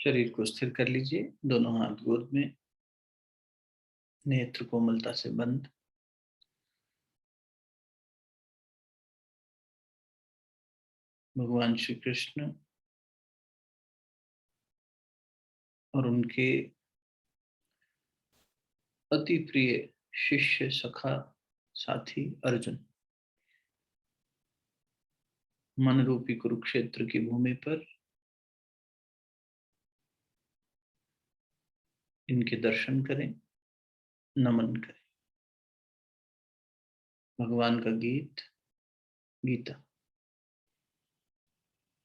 शरीर को स्थिर कर लीजिए, दोनों हाथ गोद में, नेत्र कोमलता से बंद। भगवान श्री कृष्ण और उनके अति प्रिय शिष्य सखा साथी अर्जुन मन रूपी कुरुक्षेत्र की भूमि पर इनके दर्शन करें, नमन करें। भगवान का गीत गीता,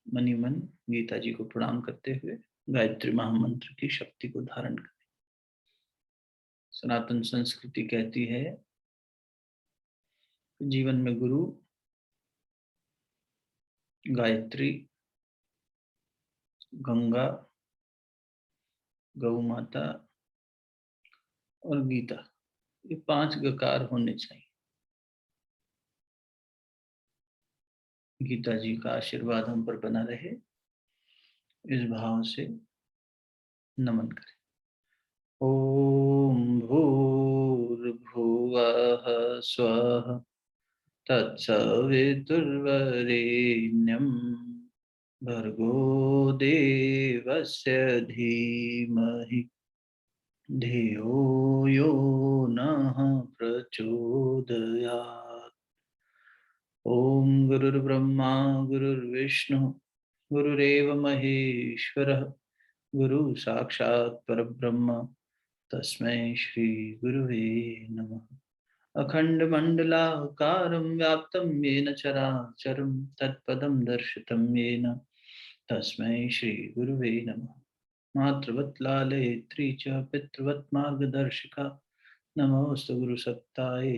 मनी मन गीता जी को प्रणाम करते हुए गायत्री महामंत्र की शक्ति को धारण करें। सनातन संस्कृति कहती है जीवन में गुरु, गायत्री, गंगा, गौ माता और गीता, ये 5 गकार होने चाहिए। गीता जी का आशीर्वाद हम पर बना रहे, इस भाव से नमन करें। ओम भूर्भुवः स्वः तत्सवितुर्वरेण्यं भर्गो देवस्य धीमहि धियो यो नः प्रचोदयात्। ओम गुरुर्ब्रह्मा गुरुर्विष्णु गुरुरेव महेश्वरः गुरु साक्षात् परब्रह्म तस्मै श्री गुरुवे नमः। अखण्डमण्डलाकारं व्याप्तं येन चराचरं तत्पदं दर्शितं येन तस्मै श्रीगुरुवे नमः। मातृवत् लालयित्री च पितृवत् मार्गदर्शिका नमोऽस्तु गुरुसत्तायै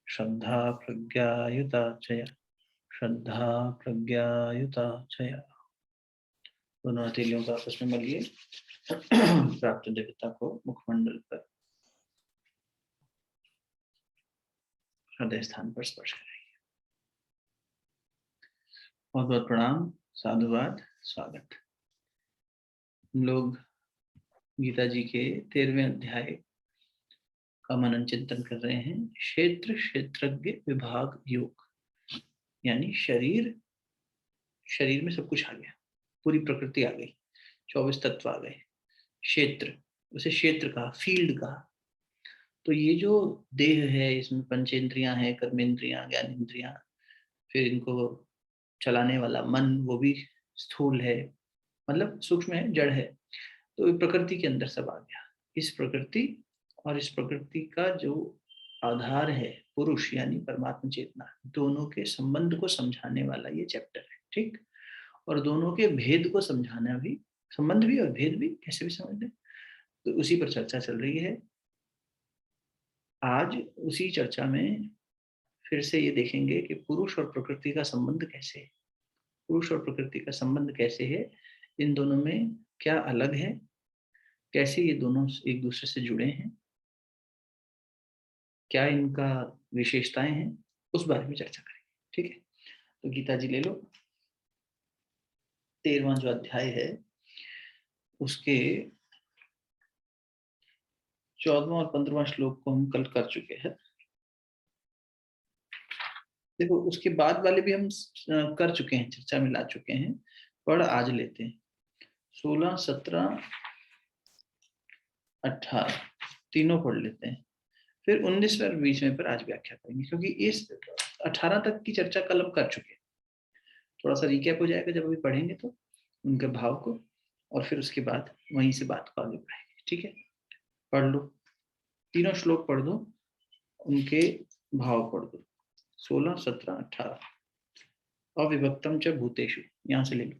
श्रद्धा प्रज्ञायुता चया श्रद्धा प्रज्ञायुता चया। दोनों हथेलियों को आपस में मलिए। प्राप्त देवता को मुखमंडल पर हृदय स्थान पर स्पर्श कराइए। बहुत बहुत प्रणाम, साधुवाद, स्वागत। हम लोग गीता जी के 13वें अध्याय का मनन चिंतन कर रहे हैं। क्षेत्र क्षेत्रज्ञ विभाग योग, यानी शरीर में सब कुछ आ गया, पूरी प्रकृति आ गई, 24 तत्व आ गए। क्षेत्र, उसे क्षेत्र का, फील्ड का। तो ये जो देह है, इसमें पंचेंद्रियां हैं, कर्मेंद्रियां, ज्ञानेंद्रियां, फिर इनको चलाने वाला मन, वो भी स्थूल है, मतलब सूक्ष्म है, जड़ है। तो प्रकृति के अंदर सब आ गया। इस प्रकृति और इस प्रकृति का जो आधार है पुरुष यानी परमात्मा चेतना, दोनों के संबंध को समझाने वाला ये चैप्टर है, ठीक। और दोनों के भेद को समझाना भी, संबंध भी और भेद भी कैसे भी समझ लें, तो उसी पर चर्चा चल रही है। आज उसी चर्चा में फिर से ये देखेंगे कि पुरुष और प्रकृति का संबंध कैसे है, पुरुष और प्रकृति का संबंध कैसे है, इन दोनों में क्या अलग है, कैसे ये दोनों एक दूसरे से जुड़े हैं, क्या इनका विशेषताएं हैं, उस बारे में चर्चा करेंगे, ठीक है। तो गीता जी ले लो, 13वां जो अध्याय है उसके 14वां और 15वां श्लोक को हम कल कर चुके हैं। देखो उसके बाद वाले भी हम कर चुके हैं, चर्चा में ला चुके हैं, पर आज लेते हैं 16, 17, 18 तीनों पढ़ लेते हैं, फिर 19 पर बीच में पर आज व्याख्या करेंगे, क्योंकि इस 18 तक की चर्चा कल हम कर चुके हैं। थोड़ा सा रिकैप हो जाएगा जब अभी पढ़ेंगे तो उनके भाव को, और फिर उसके बाद वहीं से बात को आगे बढ़ाएंगे, ठीक है। पढ़ लो, तीनों श्लोक पढ़ दो, उनके भाव पढ़ दो, 16, 17, 18। अविभक्तम च भूतेषु, यहाँ से ले लो।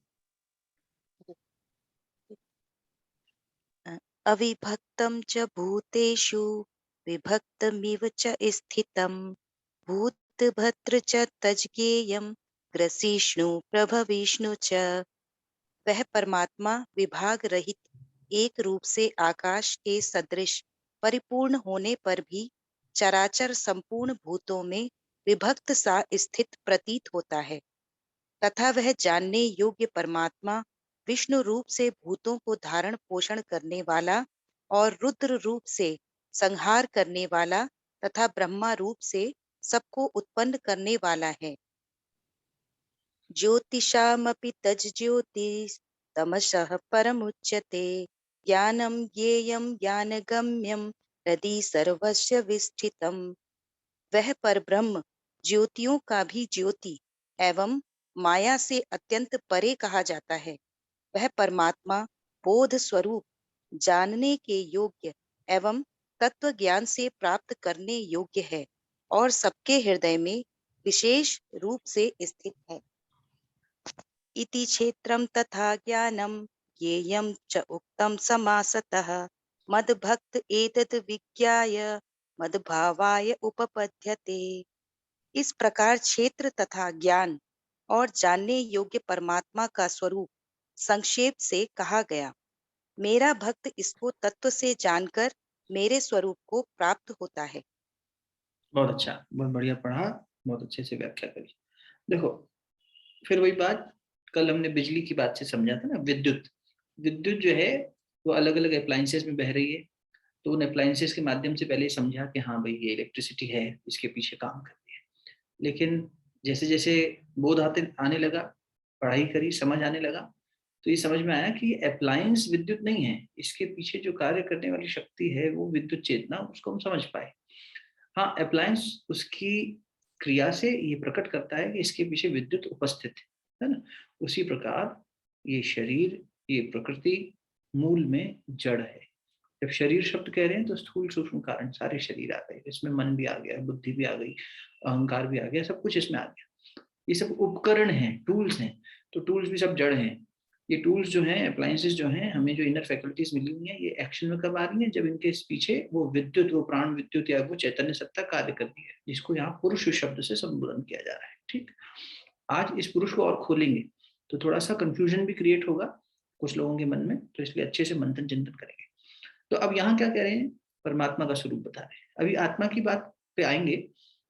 अविभक्तं च भूतेषु विभक्तमिव च स्थितं भूतभद्र च तज्ज्ञेयं ग्रसिष्णु प्रभविष्णु च। वह परमात्मा विभाग रहित एक रूप से आकाश के सदृश परिपूर्ण होने पर भी चराचर संपूर्ण भूतों में विभक्त सा स्थित प्रतीत होता है, तथा वह जानने योग्य परमात्मा विष्णु रूप से भूतों को धारण पोषण करने वाला और रुद्र रूप से संहार करने वाला तथा ब्रह्मा रूप से सबको उत्पन्न करने वाला है। ज्योतिषामपि तज्ज्योतिस्तमसः परमुच्यते। ज्ञानं ज्ञेयं ज्ञानगम्यं हृदि सर्वस्य विष्ठितम्। वह परब्रह्म ज्योतियों का भी ज्योति एवं माया से अत्यंत परे कहा जाता है। वह परमात्मा बोध स्वरूप, जानने के योग्य एवं तत्व ज्ञान से प्राप्त करने योग्य है और सबके हृदय में विशेष रूप से स्थित है। इति क्षेत्रं तथा ज्ञानं ज्ञेयं च उक्तं समासतः। मद्भक्त एतत् विज्ञाय मद्भावाय उपपद्यते। इस प्रकार क्षेत्र तथा ज्ञान और जानने योग्य परमात्मा का स्वरूप संक्षेप से कहा गया। मेरा भक्त इसको तत्व से जानकर मेरे स्वरूप को प्राप्त होता है। बहुत अच्छा, बहुत बढ़िया पढ़ा, बहुत अच्छे से व्याख्या करी। देखो, फिर वही बात, कल हमने बिजली की बात से समझा था ना, विद्युत। विद्युत जो है वो अलग अलग अप्लायंसेस में बह रही है, तो उन अप्लायंसेस के माध्यम से पहले समझा कि हाँ भाई ये इलेक्ट्रिसिटी है, इसके पीछे काम करती है। लेकिन जैसे जैसे बोध आने लगा, पढ़ाई करी, समझ आने लगा, तो ये समझ में आया कि अप्लायंस विद्युत नहीं है, इसके पीछे जो कार्य करने वाली शक्ति है वो विद्युत चेतना, उसको हम समझ पाए। हाँ, अप्लायंस उसकी क्रिया से ये प्रकट करता है कि इसके पीछे विद्युत उपस्थित है ना। उसी प्रकार ये शरीर, ये प्रकृति मूल में जड़ है। जब शरीर शब्द कह रहे हैं तो स्थूल सूक्ष्म कारण सारे शरीर आ गए, इसमें मन भी आ गया, बुद्धि भी आ गई, अहंकार भी आ गया, सब कुछ इसमें आ गया। ये सब उपकरण हैं, टूल्स हैं, तो टूल्स भी सब जड़ हैं। ये टूल्स जो हैं, अप्लायंसेस जो हैं, हमें जो इनर फैकल्टीज मिली हुई हैं, ये एक्शन में कब आ रही हैं? जब इनके पीछे वो विद्युत, वो प्राण विद्युत या वो चैतन्य सत्ता कार्य करती है, जिसको यहाँ पुरुष शब्द से संबोधन किया जा रहा है। ठीक, आज इस पुरुष को और खोलेंगे तो थोड़ा सा कंफ्यूजन भी क्रिएट होगा कुछ लोगों के मन में, तो इसलिए अच्छे से मंथन चिंतन करेंगे। तो अब यहाँ क्या कह रहे हैं? परमात्मा का स्वरूप बता रहे हैं। अभी आत्मा की बात पे आएंगे।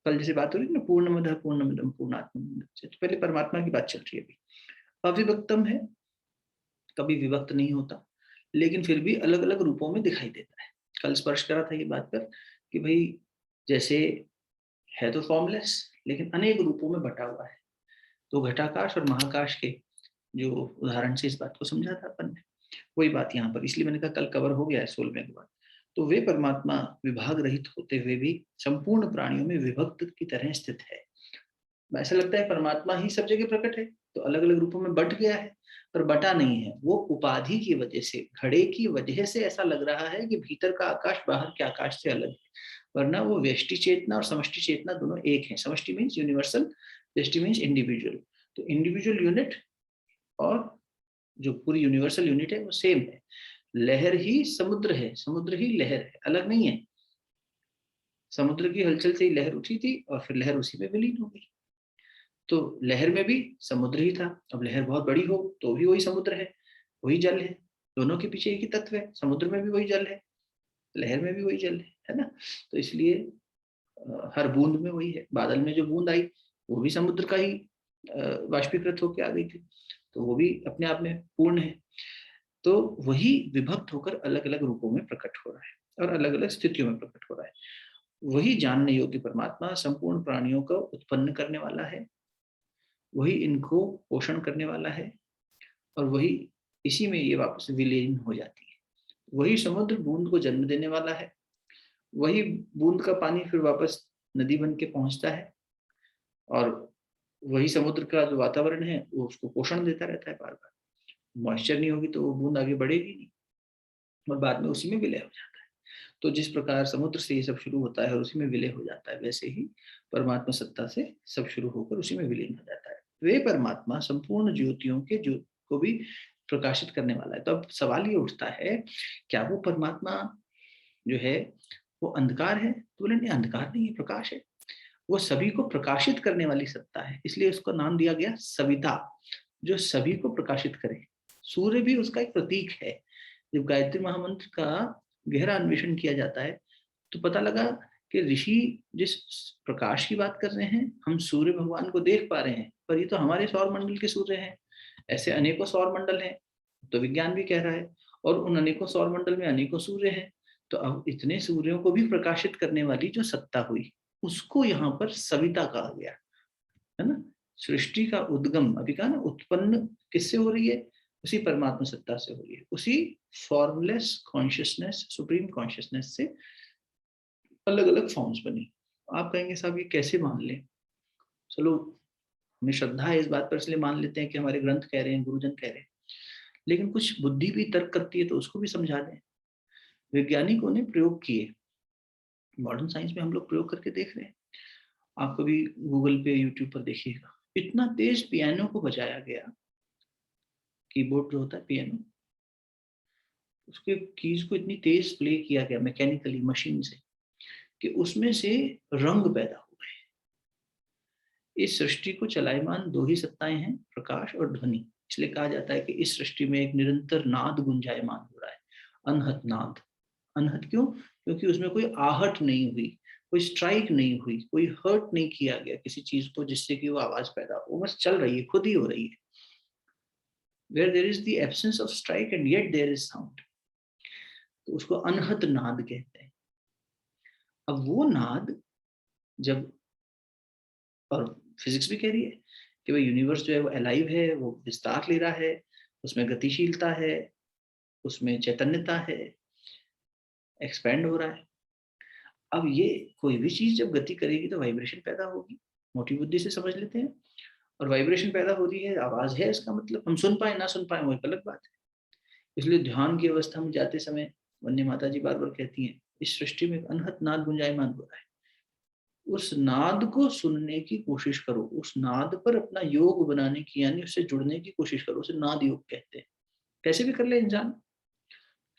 कल जैसे बात हो रही थी ना, पूर्णमदः पूर्णमिदं पूर्णात्मा मुदच्यते, तो पहले परमात्मा की बात चल रही है। अभी अविभक्तम है, कभी विभक्त नहीं होता, लेकिन फिर भी अलग अलग रूपों में दिखाई देता है। कल स्पर्श करा था ये बात पर कि भाई जैसे है तो फॉर्मलेस, लेकिन अनेक रूपों में बटा हुआ है। तो घटाकाश और महाकाश के जो उदाहरण से इस बात को समझा था अपन ने, वही बात यहाँ पर, इसलिए मैंने कहा कल कवर हो गया है 16वें के बाद। तो वे परमात्मा विभाग रहित होते हुए भी संपूर्ण प्राणियों में विभक्त की तरह स्थित है। ऐसा लगता है परमात्मा ही सब जगह प्रकट है, तो अलग अलग रूपों में बट गया है, पर बटा नहीं है। वो उपाधि की वजह से, घड़े की वजह से ऐसा लग रहा है कि भीतर का आकाश बाहर के आकाश से अलग है, वरना वो व्यष्टि चेतना और समष्टि चेतना दोनों एक है। समष्टि मीन्स यूनिवर्सल, व्यष्टि मीन्स इंडिविजुअल। तो इंडिविजुअल यूनिट और जो पूरी यूनिवर्सल यूनिट है वो सेम है। लहर ही समुद्र है, समुद्र ही लहर है, अलग नहीं है। समुद्र की हलचल से ही लहर उठी थी और फिर लहर उसी में विलीन हो गई। तो लहर में भी समुद्र ही था, अब लहर बहुत बड़ी हो तो भी वही समुद्र है, वही जल है। दोनों के पीछे एक ही तत्व है, समुद्र में भी वही जल है, लहर में भी वही जल है ना। तो इसलिए हर बूंद में वही है। बादल में जो बूंद आई वो भी समुद्र का ही वाष्पीकृत होकर आ गई थी, तो वो भी अपने आप में पूर्ण है। तो वही विभक्त होकर अलग अलग रूपों में प्रकट हो रहा है और अलग अलग स्थितियों में प्रकट हो रहा है। वही जानने योग्य परमात्मा संपूर्ण प्राणियों को उत्पन्न करने वाला है, वही इनको पोषण करने वाला है, और वही इसी में ये वापस विलीन हो जाती है। वही समुद्र बूंद को जन्म देने वाला है, वही बूंद का पानी फिर वापस नदी बन के पहुंचता है, और वही समुद्र का जो वातावरण है वो उसको पोषण देता रहता है बार बार। मॉइस्चर नहीं होगी तो वो बूंद आगे बढ़ेगी नहीं, और बाद में उसी में विलय हो जाता है। तो जिस प्रकार समुद्र से ये सब शुरू होता है और उसी में विलय हो जाता है, वैसे ही परमात्मा सत्ता से सब शुरू होकर उसी में विलीन हो जाता है। वे परमात्मा संपूर्ण ज्योतियों के ज्योत को भी प्रकाशित करने वाला है। तो अब सवाल ये उठता है, क्या वो परमात्मा जो है वो अंधकार है? तो बोले नहीं, अंधकार नहीं है, प्रकाश है। वो सभी को प्रकाशित करने वाली सत्ता है, इसलिए उसको नाम दिया गया सविता, जो सभी को प्रकाशित करे। सूर्य भी उसका एक प्रतीक है। जब गायत्री महामंत्र का गहरा अन्वेषण किया जाता है तो पता लगा कि ऋषि जिस प्रकाश की बात कर रहे हैं, हम सूर्य भगवान को देख पा रहे हैं, पर ये तो हमारे सौर मंडल के सूर्य हैं। ऐसे अनेकों सौर मंडल हैं, तो विज्ञान भी कह रहा है। और उन अनेकों सौर मंडल में अनेकों सूर्य हैं, तो अब इतने सूर्यों को भी प्रकाशित करने वाली जो सत्ता हुई, उसको यहाँ पर सविता कहा गया, है ना। सृष्टि का उद्गम, अभी कहा ना, उत्पन्न किससे हो रही है? उसी परमात्मा सत्ता से हो रही है, उसी फॉर्मलेस कॉन्शियसनेस, सुप्रीम कॉन्शियसनेस से अलग अलग फॉर्म्स बनी। आप कहेंगे साहब ये कैसे मान लें? चलो, हमें श्रद्धा है इस बात पर, इसलिए मान लेते हैं कि हमारे ग्रंथ कह रहे हैं, गुरुजन कह रहे हैं, लेकिन कुछ बुद्धि भी तर्क करती है, तो उसको भी समझा दें। वैज्ञानिकों ने प्रयोग किए, मॉडर्न साइंस में हम लोग प्रयोग करके देख रहे हैं। आप कभी गूगल पे, यूट्यूब पर देखिएगा, इतना तेज पियानो को बजाया गया, कीबोर्ड जो होता है पियानो, उसके कीज को इतनी तेज प्ले किया गया मैकेनिकली, मशीन से, कि उसमें से रंग पैदा हो गए। इस सृष्टि को चलायमान दो ही सत्ताएं हैं, प्रकाश और ध्वनि। इसलिए कहा जाता है कि इस सृष्टि में एक निरंतर नाद गुंजायमान हो रहा है, अनहत नाद। अनहत क्यों? क्योंकि उसमें कोई आहट नहीं हुई, कोई स्ट्राइक नहीं हुई, कोई हर्ट नहीं किया गया किसी चीज को जिससे कि वो आवाज पैदा हो, वो बस चल रही है, खुद ही हो रही है। Where there is the absence of strike and yet there is sound, तो उसको अनहत नाद कहते हैं। अब वो नाद जब, और फिजिक्स भी कह रही है कि भाई यूनिवर्स जो है वो अलाइव है, वो विस्तार ले रहा है, उसमें गतिशीलता है, उसमें चैतन्यता है, एक्सपैंड हो रहा है। अब ये कोई भी चीज जब गति करेगी तो वाइब्रेशन पैदा होगी, मोटी बुद्धि से समझ लेते हैं। और वाइब्रेशन पैदा हो रही है, आवाज है, इसका मतलब हम सुन पाए ना सुन पाए वो एक अलग बात है। इसलिए ध्यान की अवस्था में जाते समय वन्य माता जी बार बार कहती हैं, इस सृष्टि में अनहत नाद गुंजायमान हो रहा है, उस नाद को सुनने की कोशिश करो, उस नाद पर अपना योग बनाने की, यानी उससे जुड़ने की कोशिश करो। उसे नाद योग कहते हैं। कैसे भी कर ले इंसान,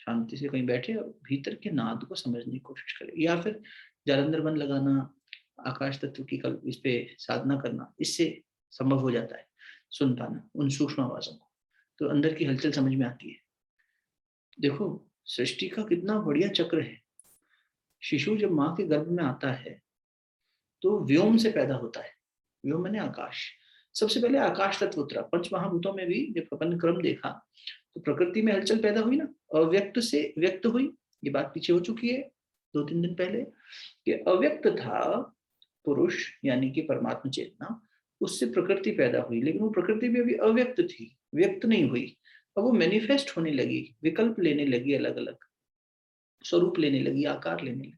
शांति से कहीं बैठे और भीतर के नाद को समझने की कोशिश करे, या फिर जालंधर बन लगाना, आकाश तत्व की कल इस पे साधना करना, इससे संभव हो जाता है सुन पाना उन सूक्ष्म आवाजों को, तो अंदर की हलचल समझ में आती है। देखो, सृष्टि का कितना बढ़िया चक्र है। शिशु जब माँ के गर्भ में आता है तो व्योम से पैदा होता है। व्योम माने आकाश। सबसे पहले आकाश तत्व उतरा। पंच महाभूतों में भी जब अपन क्रम देखा तो प्रकृति में हलचल पैदा हुई ना, अव्यक्त से व्यक्त हुई। ये बात पीछे हो चुकी है 2-3 दिन पहले, कि अव्यक्त था पुरुष यानी कि परमात्मा चेतना, उससे प्रकृति पैदा हुई, लेकिन वो प्रकृति भी अभी अव्यक्त थी, व्यक्त नहीं हुई। अब वो मैनिफेस्ट होने लगी, विकल्प लेने लगी, अलग अलग स्वरूप लेने लगी, आकार लेने लगी।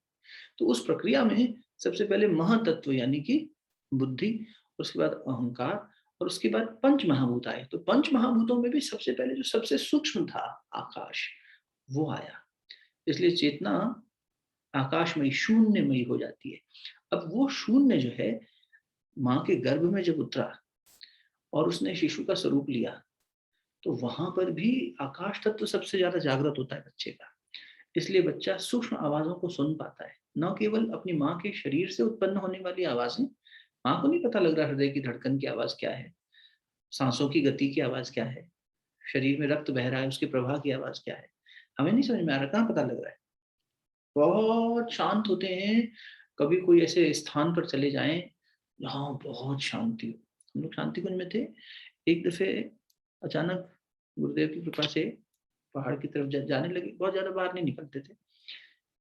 तो उस प्रक्रिया में सबसे पहले महातत्व यानी कि बुद्धि, उसके बाद अहंकार, और उसके बाद पंच महाभूत आए। तो पंच महाभूतों में भी सबसे पहले जो सबसे सूक्ष्म था आकाश, वो आया। इसलिए चेतना आकाशमयी, शून्यमयी हो जाती है। अब वो शून्य जो है माँ के गर्भ में जब उतरा और उसने शिशु का स्वरूप लिया, तो वहां पर भी आकाश तत्व सबसे ज्यादा जागृत होता है बच्चे का। इसलिए बच्चा सूक्ष्म आवाजों को सुन पाता है, न केवल अपनी माँ के शरीर से उत्पन्न होने वाली आवाजें। माँ को नहीं पता लग रहा हृदय की धड़कन की आवाज क्या है, सांसों की गति की आवाज क्या है, शरीर में रक्त बह रहा है उसके प्रवाह की आवाज क्या है, हमें नहीं समझ में आ रहा, कहाँ पता लग रहा है। बहुत शांत होते हैं। कभी कोई ऐसे स्थान पर चले जाएं जहाँ बहुत शांति हो। हम लोग शांति कुंज में थे एक दफे, अचानक गुरुदेव की कृपा से पहाड़ की तरफ जाने लगे। बहुत ज्यादा बाहर नहीं निकलते थे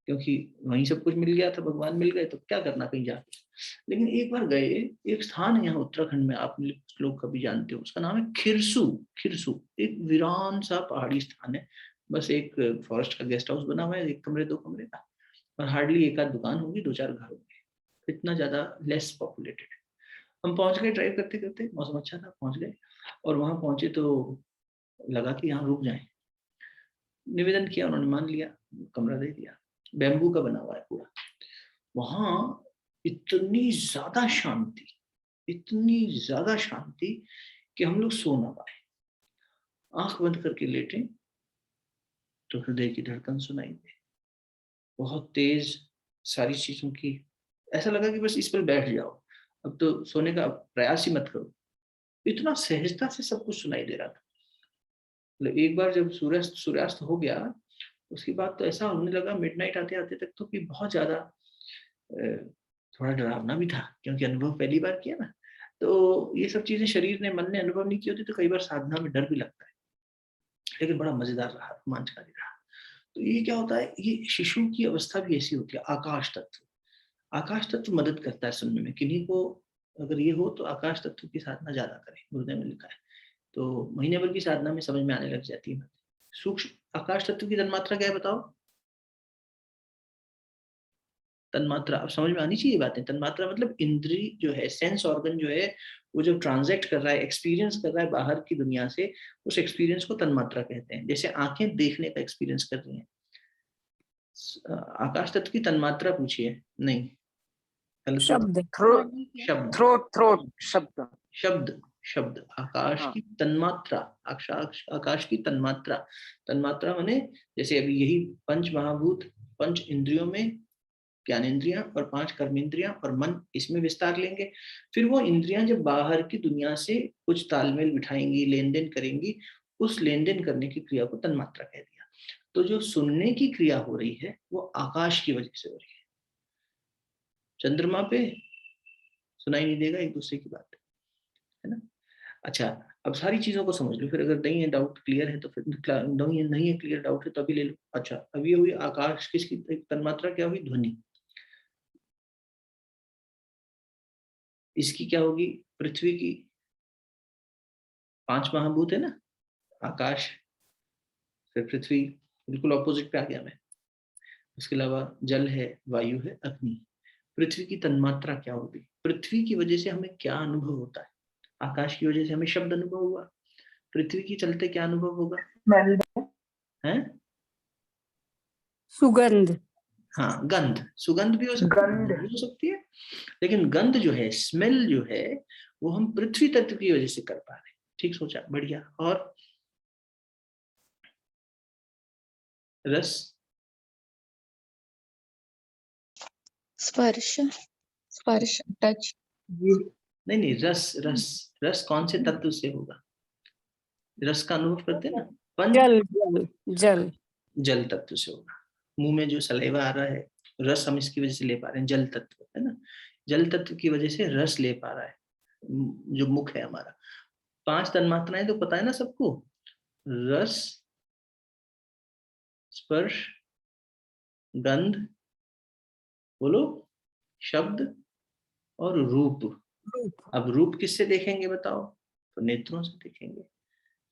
क्योंकि वहीं सब कुछ मिल गया था, भगवान मिल गए, तो क्या करना कहीं जाके। लेकिन एक बार गए, एक स्थान है यहाँ उत्तराखंड में, आप लोग कभी जानते हो, उसका नाम है खिरसू। खिरसू एक वीरान सा पहाड़ी स्थान है। बस एक फॉरेस्ट का गेस्ट हाउस बना हुआ है, 1 कमरे 2 कमरे का, और हार्डली एक आध दुकान होगी, 2-4 घर होंगे, इतना ज्यादा लेस पॉपुलेटेड है। हम पहुंच गए ड्राइव करते करते, मौसम अच्छा था, पहुंच गए। और वहां पहुंचे तो लगा कि यहाँ रुक जाए। निवेदन किया, उन्होंने मान लिया, कमरा दे दिया। बैम्बू का बना हुआ है पूरा। वहां इतनी ज्यादा शांति, इतनी ज्यादा शांति कि हम लोग सो ना पाए। आंख बंद करके लेटे तो हृदय की धड़कन सुनाई दे, बहुत तेज, सारी चीजों की। ऐसा लगा कि बस इस पर बैठ जाओ, अब तो सोने का प्रयास ही मत करो। इतना सहजता से सब कुछ सुनाई दे रहा था। मतलब एक बार जब सूर्यास्त सूर्यास्त हो गया, उसके बाद तो ऐसा होने लगा मिडनाइट आते आते तक तो कि बहुत ज्यादा थोड़ा डरावना भी था, क्योंकि अनुभव पहली बार किया ना। तो ये सब चीजें शरीर ने, मन ने अनुभव नहीं की होती, तो कई बार साधना में डर भी लगता है। लेकिन बड़ा मजेदार रहा, रोमांचकारी रहा। तो ये क्या होता है, ये शिशु की अवस्था भी ऐसी होती है। आकाश तत्व, आकाश तत्व मदद करता है सुनने में। किन्हीं को अगर ये हो तो आकाश तत्व की साधना ज्यादा करें, गुरुदेव में लिखा है। तो महीने भर की साधना में समझ में आने लग जाती है। सूक्ष्म आकाश तत्व की तन्मात्रा क्या है बताओ? तन्मात्रा अब समझ में आनी चाहिए बातें। तन्मात्रा मतलब इंद्री जो है, सेंस ऑर्गन जो है, वो जब ट्रांजैक्ट कर रहा है, एक्सपीरियंस कर रहा है बाहर की दुनिया से, उस एक्सपीरियंस को तन्मात्रा कहते हैं। जैसे आंखें देखने का एक्सपीरियंस कर रही हैं। आकाश तत्व की तन्मात्रा पूछिए, नहीं गलत होगा। शब्द, थ्रोट, शब्द, थ्रोट, थ्रोट, शब्द, शब्द, शब्द। आकाश हाँ। की तन्मात्रा, आकाश की तन्मात्रा। तन्मात्रा माने जैसे अभी यही पंच महाभूत, पंच इंद्रियों में ज्ञानेंद्रियां और 5 कर्मेंद्रियां और मन, इसमें विस्तार लेंगे। फिर वो इंद्रियां जब बाहर की दुनिया से कुछ तालमेल बिठाएंगी, लेन देन करेंगी, उस लेन देन करने की क्रिया को तन्मात्रा कह दिया। तो जो सुनने की क्रिया हो रही है वो आकाश की वजह से हो रही है। चंद्रमा पे सुनाई नहीं देगा एक दूसरे की बात, है ना। अच्छा, अब सारी चीजों को समझ लो, फिर अगर नहीं है डाउट क्लियर है तो फिर नहीं है क्लियर डाउट है तो अभी ले लो। अच्छा, अब ये हुई आकाश, किसकी तन्मात्रा क्या हुई? ध्वनि। इसकी क्या होगी? पृथ्वी की। 5 महाभूत है ना, आकाश, फिर पृथ्वी, बिल्कुल ऑपोजिट पे आ गया मैं। उसके अलावा जल है, वायु है, अग्नि। पृथ्वी की तन्मात्रा क्या होगी? पृथ्वी की वजह से हमें क्या अनुभव होता है? आकाश की वजह से हमें शब्द अनुभव हुआ, पृथ्वी की चलते क्या अनुभव होगा? है सुगंध, हाँ, गंध। सुगंध भी हो सकती है, गंध, गंध भी हो सकती है, लेकिन गंध जो है, स्मेल जो है, वो हम पृथ्वी तत्व की वजह से कर पा रहे हैं। ठीक सोचा, बढ़िया। और रस, स्पर्श, स्पर्श, टच। नहीं नहीं, रस, रस, रस कौन से तत्व से होगा? रस का अनुभव करते हैं ना, पंच, जल, जल, जल, जल तत्व से होगा। मुंह में जो सलेवा आ रहा है, रस हम इसकी वजह से ले पा रहे हैं, जल तत्व है ना। जल तत्व की वजह से रस ले पा रहा है जो मुख है हमारा। 5 तन्मात्राएं तो पता है ना सबको, रस, स्पर्श, गंध, बोलो, शब्द और रूप। अब रूप किससे देखेंगे बताओ? तो नेत्रों से देखेंगे।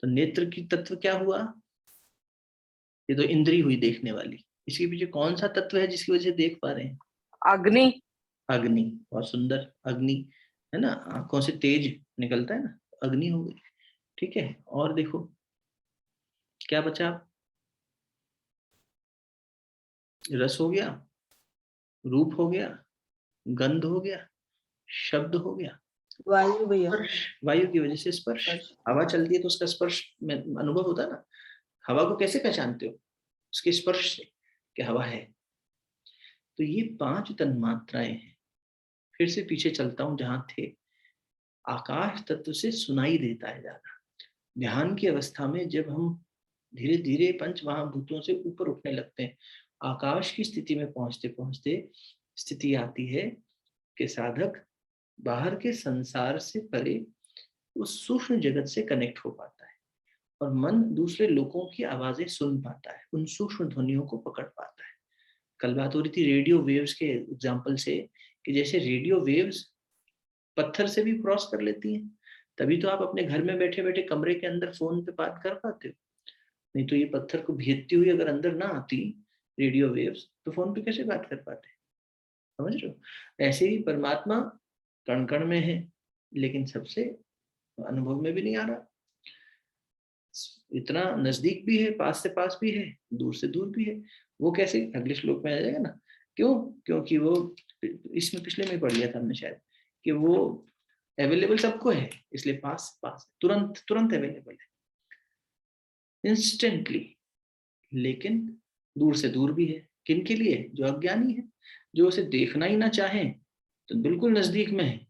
तो नेत्र की तत्व क्या हुआ? ये तो इंद्री हुई देखने वाली। इसके पीछे कौन सा तत्व है जिसकी वजह से देख पा रहे हैं? अग्नि, अग्नि। बहुत सुंदर, अग्नि है ना, आंखों से तेज निकलता है ना, अग्नि हो गई। ठीक है, और देखो क्या बचा? रस हो गया, रूप हो गया, गंध हो गया, शब्द हो गया, वायु भैया, स्पर्श। वायु की वजह से स्पर्श। हवा चलती है तो उसका स्पर्श में अनुभव होता है ना। हवा को कैसे पहचानते हो? उसके स्पर्श से कि हवा है। तो ये 5 तन्मात्राएं हैं। फिर से पीछे चलता हूं जहां थे। आकाश तत्व से सुनाई देता है ज्यादा। ध्यान की अवस्था में जब हम धीरे धीरे पंच महाभूतों से ऊपर उठने लगते हैं, आकाश की स्थिति में पहुंचते पहुंचते स्थिति आती है कि साधक बाहर के संसार से परे उस सूक्ष्म जगत से कनेक्ट हो पाता है और मन दूसरे लोगों की आवाजें सुन पाता है, उन सूक्ष्म ध्वनियों को पकड़ पाता है। कल बात हो रही थी रेडियो वेव्स के एग्जाम्पल से, कि जैसे रेडियो वेव्स पत्थर से भी क्रॉस कर लेती हैं, तभी तो आप अपने घर में बैठे बैठे कमरे के अंदर फोन पे बात कर पाते हो। नहीं तो ये पत्थर को भेजती हुई अगर अंदर ना आती रेडियो वेव्स, तो फोन पे कैसे बात कर पाते? समझ रहे हो? ऐसे ही परमात्मा कण कण में है, लेकिन सबसे अनुभव में भी नहीं आ रहा। इतना नजदीक भी है, पास से पास भी है, दूर से दूर भी है। वो कैसे? अगले श्लोक में आ जाएगा ना। क्यों? क्योंकि वो, इसमें पिछले में पढ़ लिया था हमने शायद, कि वो अवेलेबल सबको है, इसलिए पास पास तुरंत तुरंत अवेलेबल है, इंस्टेंटली। लेकिन दूर से दूर भी है। किन के लिए? जो अज्ञानी है, जो उसे देखना ही ना चाहे, तो बिल्कुल नजदीक में है।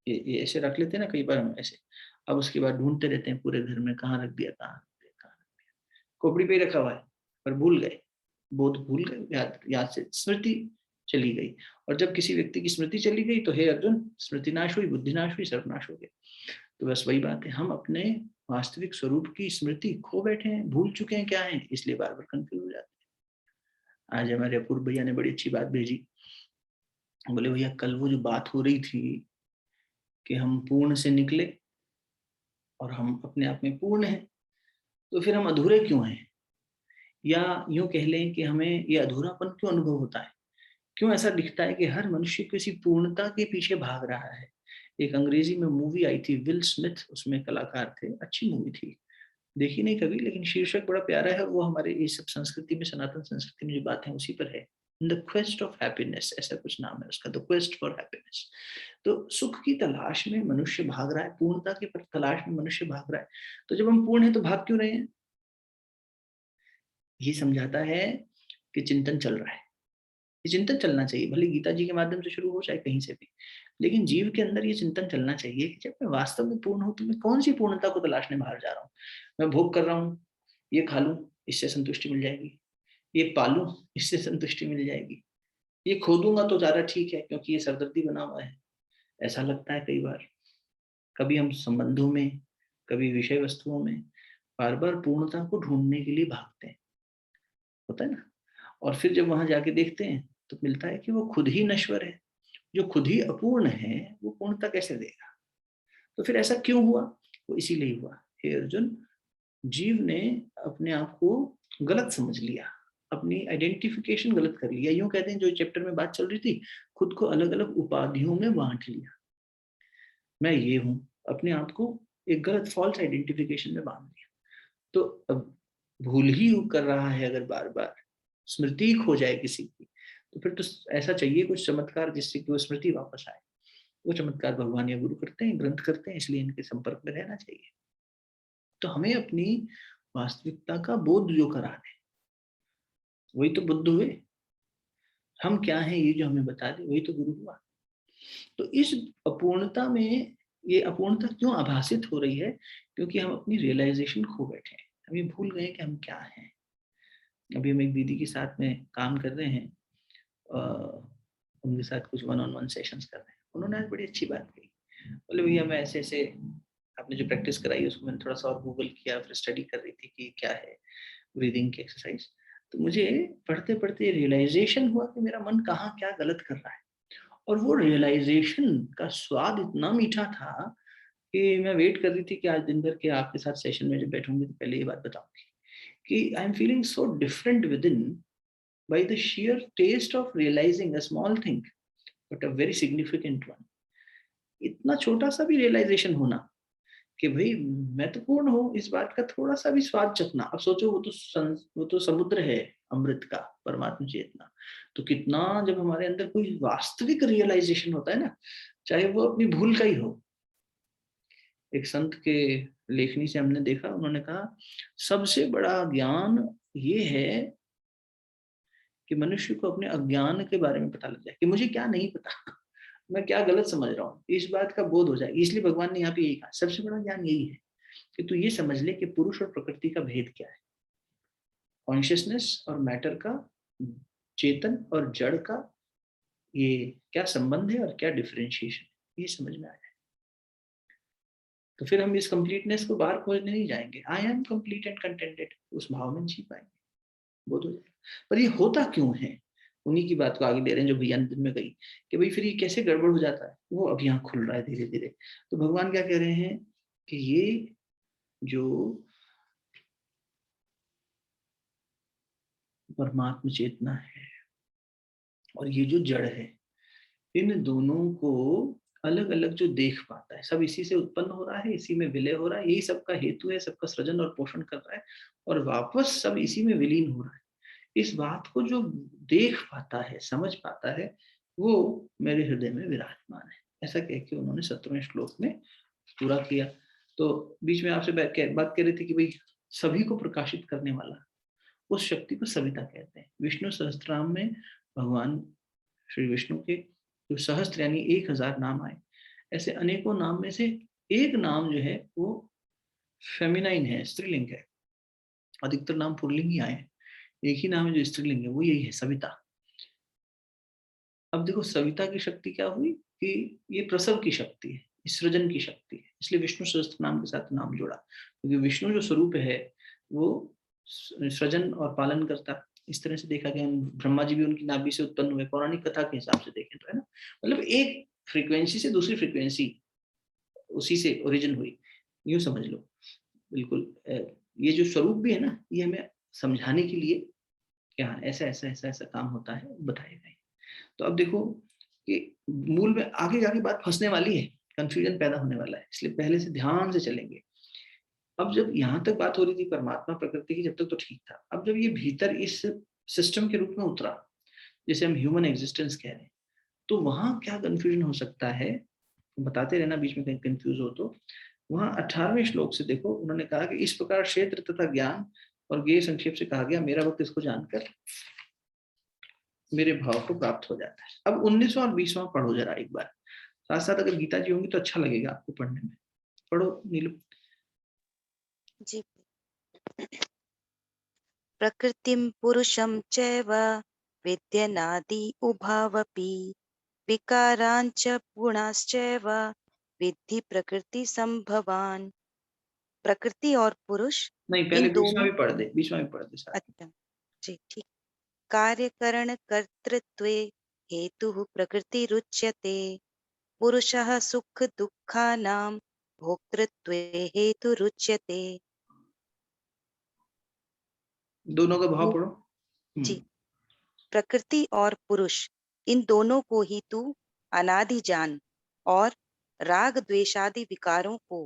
ये ऐसे रख लेते हैं ना कई बार हम ऐसे। अब उसके बाद ढूंढते रहते हैं पूरे घर में, कहाँ रख दिया, कहाँ रख दिया, कहाँ रख दिया। खोपड़ी पे ही रखा हुआ है पर भूल गए, बोध भूल गए, याद याद से स्मृति चली गई। और जब किसी व्यक्ति की स्मृति चली गई तो हे अर्जुन, स्मृति नाश हुई, बुद्धि नाश हुई, सर्वनाश हो गया। तो बस वही बात है, हम अपने वास्तविक स्वरूप की स्मृति खो बैठे हैं, भूल चुके हैं क्या है, इसलिए बार बार कंफ्यूज हो जाते हैं। आज हमारे अपूर्व भैया ने बड़ी अच्छी बात भेजी, बोले भैया कल वो जो बात हो रही थी कि हम पूर्ण से निकले और हम अपने आप में पूर्ण हैं, तो फिर हम अधूरे क्यों हैं, या यूं कह लें कि हमें ये अधूरापन क्यों अनुभव होता है, क्यों ऐसा दिखता है कि हर मनुष्य किसी पूर्णता के पीछे भाग रहा है। एक अंग्रेजी में मूवी आई थी, विल स्मिथ उसमें कलाकार थे, अच्छी मूवी थी, देखी नहीं कभी, लेकिन शीर्षक बड़ा प्यारा है और वो हमारे इस सब संस्कृति में, सनातन संस्कृति में जो बात है उसी पर है। द क्वेस्ट ऑफ हैप्पीनेस, ऐसा कुछ नाम है उसका, द क्वेस्ट फॉर हैप्पीनेस। तो सुख की तलाश में मनुष्य भाग रहा है, पूर्णता की तलाश में मनुष्य भाग रहा है। तो जब हम पूर्ण है तो भाग क्यों रहे हैं? ये समझाता है कि चिंतन चल रहा है। ये चिंतन चलना चाहिए, भले गीता जी के माध्यम से शुरू हो चाहे कहीं से भी, लेकिन जीव के अंदर ये चिंतन चलना चाहिए कि जब मैं वास्तव में पूर्ण हूं तो मैं कौन सी पूर्णता को तलाशने बाहर जा रहा हूँ। मैं भोग कर रहा हूँ, ये खा लूं इससे संतुष्टि मिल जाएगी, ये पालूं इससे संतुष्टि मिल जाएगी, ये खो दूंगा तो ज्यादा ठीक है क्योंकि ये सरदर्दी बना हुआ है। ऐसा लगता है कई बार। कभी हम संबंधों में, कभी विषय वस्तुओं में बार बार पूर्णता को ढूंढने के लिए भागते हैं, होता है ना। और फिर जब वहां जाके देखते हैं तो मिलता है कि वो खुद ही नश्वर है। जो खुद ही अपूर्ण है वो पूर्णता कैसे देगा? तो फिर ऐसा क्यों हुआ? वो इसीलिए हुआ, हे अर्जुन, जीव ने अपने आप को गलत समझ लिया, अपनी आइडेंटिफिकेशन गलत कर लिया। यूं कहते हैं, जो चैप्टर में बात चल रही थी, खुद को अलग अलग उपाधियों में बांट लिया। मैं ये हूं, अपने आप को एक गलत फॉल्स आइडेंटिफिकेशन में बांध लिया। तो अब भूल ही कर रहा है, अगर बार बार स्मृति खो जाए किसी की, तो फिर तो ऐसा चाहिए कुछ चमत्कार जिससे कि वो स्मृति वापस आए। वो चमत्कार भगवान या गुरु करते हैं, ग्रंथ करते हैं, इसलिए इनके संपर्क में रहना चाहिए। तो हमें अपनी वास्तविकता का बोध जो करा दे, वही तो बुद्ध हुए। हम क्या हैं ये जो हमें बता दे, वही तो गुरु हुआ। तो इस अपूर्णता में, ये अपूर्णता क्यों आभासित हो रही है? क्योंकि हम अपनी रियलाइजेशन खो बैठे हैं, हम ये भूल गए कि हम क्या हैं। अभी हम एक दीदी के साथ में काम कर रहे हैं, उनके साथ कुछ 1-on-1 सेशंस कर रहे हैं। उन्होंने आज बड़ी अच्छी बात कही, बोले भैया मैं ऐसे ऐसे, आपने जो प्रैक्टिस कराई उसको मैंने थोड़ा सा और गूगल किया, फिर स्टडी कर रही थी कि क्या है ब्रीदिंग की एक्सरसाइज। तो मुझे पढ़ते पढ़ते रियलाइजेशन हुआ कि मेरा मन कहाँ क्या गलत कर रहा है। और वो रियलाइजेशन का स्वाद इतना मीठा था कि मैं वेट कर रही थी कि आज दिन भर के आपके साथ सेशन में जब बैठूंगी तो पहले ये बात बताऊंगी कि I am feeling so different with in by the sheer taste of realizing a small thing but a very significant one। इतना छोटा सा भी रियलाइजेशन होना कि भाई मैं तो पूर्ण हूँ, इस बात का थोड़ा सा भी स्वाद चखना। अब सोचो, वो तो समुद्र है अमृत का, परमात्मा चेतना। तो कितना जब हमारे अंदर कोई वास्तविक रियलाइजेशन होता है ना, चाहे वो अपनी भूल का ही हो। एक संत के लेखनी से हमने देखा, उन्होंने कहा सबसे बड़ा ज्ञान ये है कि मनुष्य को अपने अज्ञान के बारे में पता लग जाए कि मुझे क्या नहीं पता, मैं क्या गलत समझ रहा हूँ, इस बात का बोध हो जाए। इसलिए भगवान ने यहाँ पे यही कहा, सबसे बड़ा ज्ञान यही है कि तू ये समझ ले कि पुरुष और प्रकृति का भेद क्या है, कॉन्शियसनेस और मैटर का, चेतन और जड़ का ये क्या संबंध है और क्या डिफरेंशिएशन, ये समझ में आ जाए। तो फिर हम इस कंप्लीटनेस को बाहर खोजने नहीं जाएंगे, I am complete and contented, उस भाव में जी पाएंगे, बोध हो जाएगा। पर ये होता क्यों है? उन्हीं की बात को आगे ले रहे हैं जो भैया दिन में गई कि भाई फिर ये कैसे गड़बड़ हो जाता है, वो अब यहाँ खुल रहा है धीरे धीरे। तो भगवान क्या कह रहे हैं कि ये जो परमात्मा चेतना है और ये जो जड़ है, इन दोनों को अलग अलग जो देख पाता है, सब इसी से उत्पन्न हो रहा है, इसी में विलय हो रहा है, यही सबका हेतु है, सबका सृजन और पोषण कर रहा है और वापस सब इसी में विलीन हो रहा है। इस बात को जो देख पाता है, समझ पाता है, वो मेरे हृदय में विराजमान है, ऐसा कह के उन्होंने 17वें श्लोक में पूरा किया। तो बीच में आपसे बात कर रही थी कि भाई सभी को प्रकाशित करने वाला, उस शक्ति को सविता कहते हैं। विष्णु सहस्त्रनाम में भगवान श्री विष्णु के जो सहस्त्र यानी 1000 नाम आए, ऐसे अनेकों नाम में से एक नाम जो है वो फेमिनाइन है, स्त्रीलिंग है। अधिकतर नाम पुल्लिंग ही आए हैं, एक ही नाम है जो स्त्रीलिंग है, वो यही है, सविता। अब देखो सविता की शक्ति क्या हुई कि ये प्रसव की शक्ति है, सृजन की शक्ति है, इसलिए विष्णु सहस्त्र नाम के साथ नाम जोड़ा, क्योंकि विष्णु जो स्वरूप है वो सृजन और पालन करता है। इस तरह से देखा गया, ब्रह्मा जी भी उनकी नाभि से उत्पन्न हुए, पौराणिक कथा के हिसाब से देखें तो, है ना। मतलब एक फ्रीक्वेंसी से दूसरी फ्रीक्वेंसी उसी से ओरिजिन हुई, यूं समझ लो। बिल्कुल ये जो स्वरूप भी है ना, ये हमें समझाने के लिए क्या ऐसा ऐसा ऐसा ऐसा काम होता है बताए गए। तो अब देखो कि मूल में आगे जाके बात फंसने वाली है, कंफ्यूजन पैदा होने वाला है, इसलिए पहले से ध्यान से चलेंगे। अब जब यहाँ तक बात हो रही थी परमात्मा प्रकृति की, जब तक तो ठीक था। अब जब ये भीतर इस सिस्टम के रूप में उतरा, जैसे हम ह्यूमन एग्जिस्टेंस कह रहे हैं, तो वहां क्या कंफ्यूजन हो सकता है, बताते रहना बीच में कहीं कंफ्यूज हो तो। वहां 18वें श्लोक से देखो, उन्होंने कहा कि इस प्रकार क्षेत्र तथा ज्ञान और ज्ञेय संक्षेप से कहा गया, मेरा वक्त इसको जानकर मेरे भाव को प्राप्त हो जाता है। अब 19वां और 20वां पढ़ो जरा एक बार साथ साथ, अगर गीता जी होंगी तो अच्छा लगेगा आपको पढ़ने में। पढ़ो नीलू जी। प्रकृतिं पुरुषं चैव विद्यनादि उभावपि विकारांच गुणाश्चैव विद्धि प्रकृति संभवान। प्रकृति और पुरुष नहीं, पहले इन 20वां दोनों, भी पढ़ दे, 20वां भी पढ़ दे साथ। अच्छा जी ठीक। कार्यकरण कर्तृत्वे हेतुः प्रकृतिरुच्यते पुरुषः सुख दुःखानां भोक्तृत्वे हेतुरुच्यते। दोनों का भाव ये पढ़ो। जी, प्रकृति और पुरुष इन दोनों को ही तू अनादि जान, और राग द्वेषादि विकारों को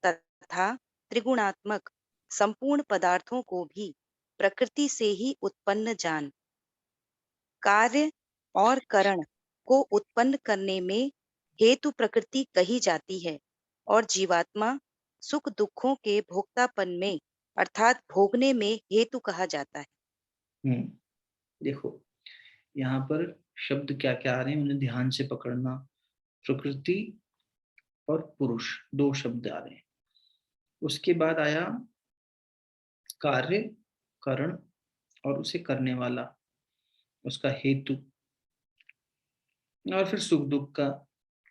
तथा त्रिगुणात्मक संपूर्ण पदार्थों को भी प्रकृति से ही उत्पन्न जान। कार्य और करण को उत्पन्न करने में हेतु प्रकृति कही जाती है, और जीवात्मा सुख दुखों के भोक्तापन में अर्थात भोगने में हेतु कहा जाता है। देखो यहाँ पर शब्द क्या क्या आ रहे हैं, उन्हें ध्यान से पकड़ना। प्रकृति और पुरुष दो शब्द आ रहे हैं, उसके बाद आया कार्य, करण और उसे करने वाला, उसका हेतु, और फिर सुख दुख का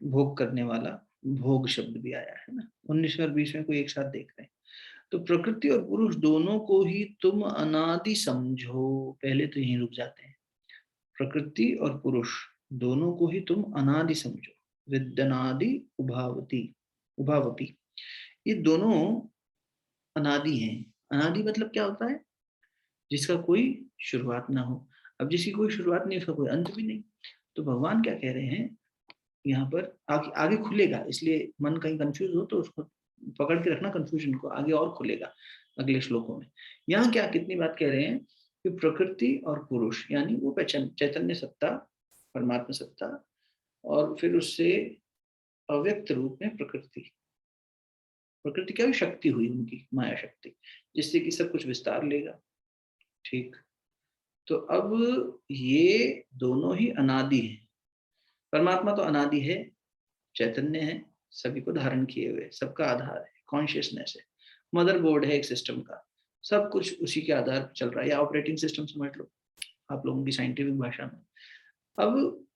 भोग करने वाला, भोग शब्द भी आया है ना। 19वें और 20वें को एक साथ देख रहे हैं। तो प्रकृति और पुरुष दोनों को ही तुम अनादि समझो, पहले तो यहीं रुक जाते हैं। प्रकृति और पुरुष दोनों को ही तुम अनादि समझो, विद्यनादि उभावती उभावपी, ये दोनों अनादि हैं। अनादि मतलब क्या होता है, जिसका कोई शुरुआत ना हो। अब जिसकी कोई शुरुआत नहीं, उसका कोई अंत भी नहीं। तो भगवान क्या कह रहे हैं यहाँ पर, आगे आगे खुलेगा, इसलिए मन कहीं कंफ्यूज हो तो उसको पकड़ के रखना, कंफ्यूजन को, आगे और खुलेगा अगले श्लोकों में। यहाँ क्या कितनी बात कह रहे हैं कि प्रकृति और पुरुष यानी वो चैतन्य सत्ता, परमात्मा सत्ता, और फिर उससे अव्यक्त रूप में प्रकृति। प्रकृति क्या शक्ति हुई उनकी, माया शक्ति, जिससे कि सब कुछ विस्तार लेगा। ठीक, तो अब ये दोनों ही अनादि हैं। परमात्मा तो अनादि है, चैतन्य है, सभी को धारण किए हुए, सबका आधार है, कॉन्शियसनेस है, मदरबोर्ड है एक सिस्टम का, सब कुछ उसी के आधार पर चल रहा है, या ऑपरेटिंग सिस्टम समझ लो आप लोगों की साइंटिफिक भाषा में। अब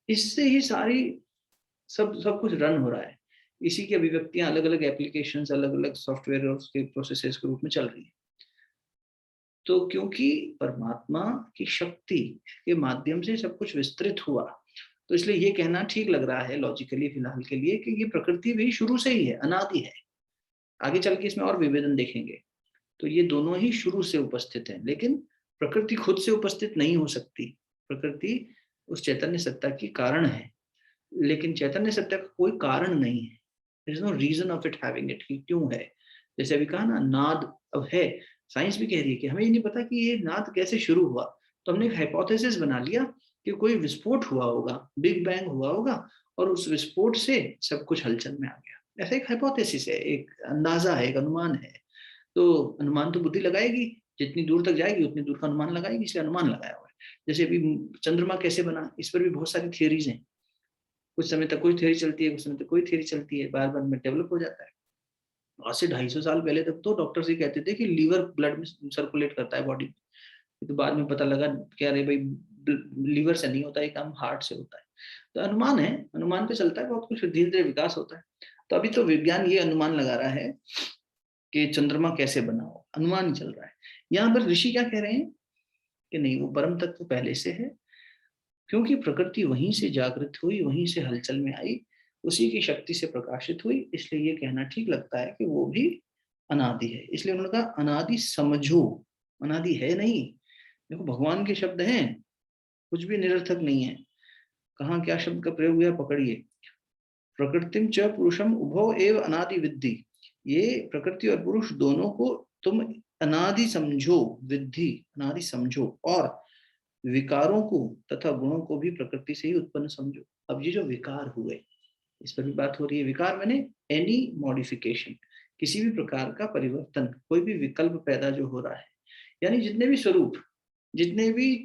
इससे ही सारी सब सब कुछ रन हो रहा है, इसी की अभिव्यक्तियां अलग अलग एप्लीकेशंस, अलग अलग सॉफ्टवेयर और उसके प्रोसेसेस के रूप में चल रही है। तो क्योंकि परमात्मा की शक्ति के माध्यम से सब कुछ विस्तृत हुआ, तो इसलिए ये कहना ठीक लग रहा है लॉजिकली फिलहाल के लिए कि ये प्रकृति भी शुरू से ही है, अनादि है। आगे चल के इसमें और विभेदन देखेंगे। तो ये दोनों ही शुरू से उपस्थित हैं, लेकिन प्रकृति खुद से उपस्थित नहीं हो सकती। प्रकृति उस चैतन्य सत्ता की कारण है, लेकिन चैतन्य सत्ता का कोई कारण नहीं है। There is no reason of it having it, क्यों है। जैसे अभी कहा ना, नाद अब है, साइंस भी कह रही है कि हमें ये नहीं पता कि ये नाद कैसे शुरू हुआ, तो हमने एक हाइपोथेसिस बना लिया कि कोई विस्फोट हुआ होगा, बिग बैंग हुआ होगा, और उस विस्फोट से सब कुछ हलचल में आ गया। ऐसा एक हाइपोथेसिस है, एक अंदाजा है, एक अनुमान है। तो अनुमान तो बुद्धि लगाएगी, जितनी दूर तक जाएगी उतनी दूर का अनुमान लगाएगी, इसलिए अनुमान लगाया हुआ है। जैसे अभी चंद्रमा कैसे बना, इस पर भी बहुत सारी थियरीज हैं। कुछ समय तक कोई थ्योरी चलती है, कुछ समय तक कोई थ्योरी चलती है, बार बार में डेवलप हो जाता है। आज से 250 साल पहले तक तो डॉक्टर्स ये कहते थे कि लीवर ब्लड में सर्कुलेट करता है बॉडी में, तो बाद में पता लगा कि अरे भाई लीवर से नहीं होता है काम, हार्ट से होता है। तो अनुमान है, अनुमान पे चलता है बहुत कुछ, धीरे धीरे विकास होता है। तो अभी तो विज्ञान ये अनुमान लगा रहा है कि चंद्रमा कैसे बना हो, अनुमान ही चल रहा है। यहाँ पर ऋषि क्या कह रहे हैं कि नहीं, वो परम तत्व पहले से है, क्योंकि प्रकृति वहीं से जागृत हुई, वहीं से हलचल में आई, उसी की शक्ति से प्रकाशित हुई, इसलिए ये कहना ठीक लगता है कि वो भी अनादि है। इसलिए उन्होंने कहा अनादि समझो, अनादि है नहीं। देखो भगवान के शब्द हैं, कुछ भी निरर्थक नहीं है। कहाँ क्या शब्द का प्रयोग हुआ पकड़िए, प्रकृतिम च पुरुषम उभौ एव अनादि विद्धि। ये प्रकृति और पुरुष दोनों को तुम अनादि समझो, विद्धि अनादि समझो, और विकारों को तथा गुणों को भी प्रकृति से ही उत्पन्न समझो। अब ये जो विकार हुए, इस पर भी बात हो रही है। विकार माने एनी मॉडिफिकेशन, किसी भी प्रकार का परिवर्तन, कोई भी विकल्प पैदा जो हो रहा है, यानी जितने भी स्वरूप, जितने भी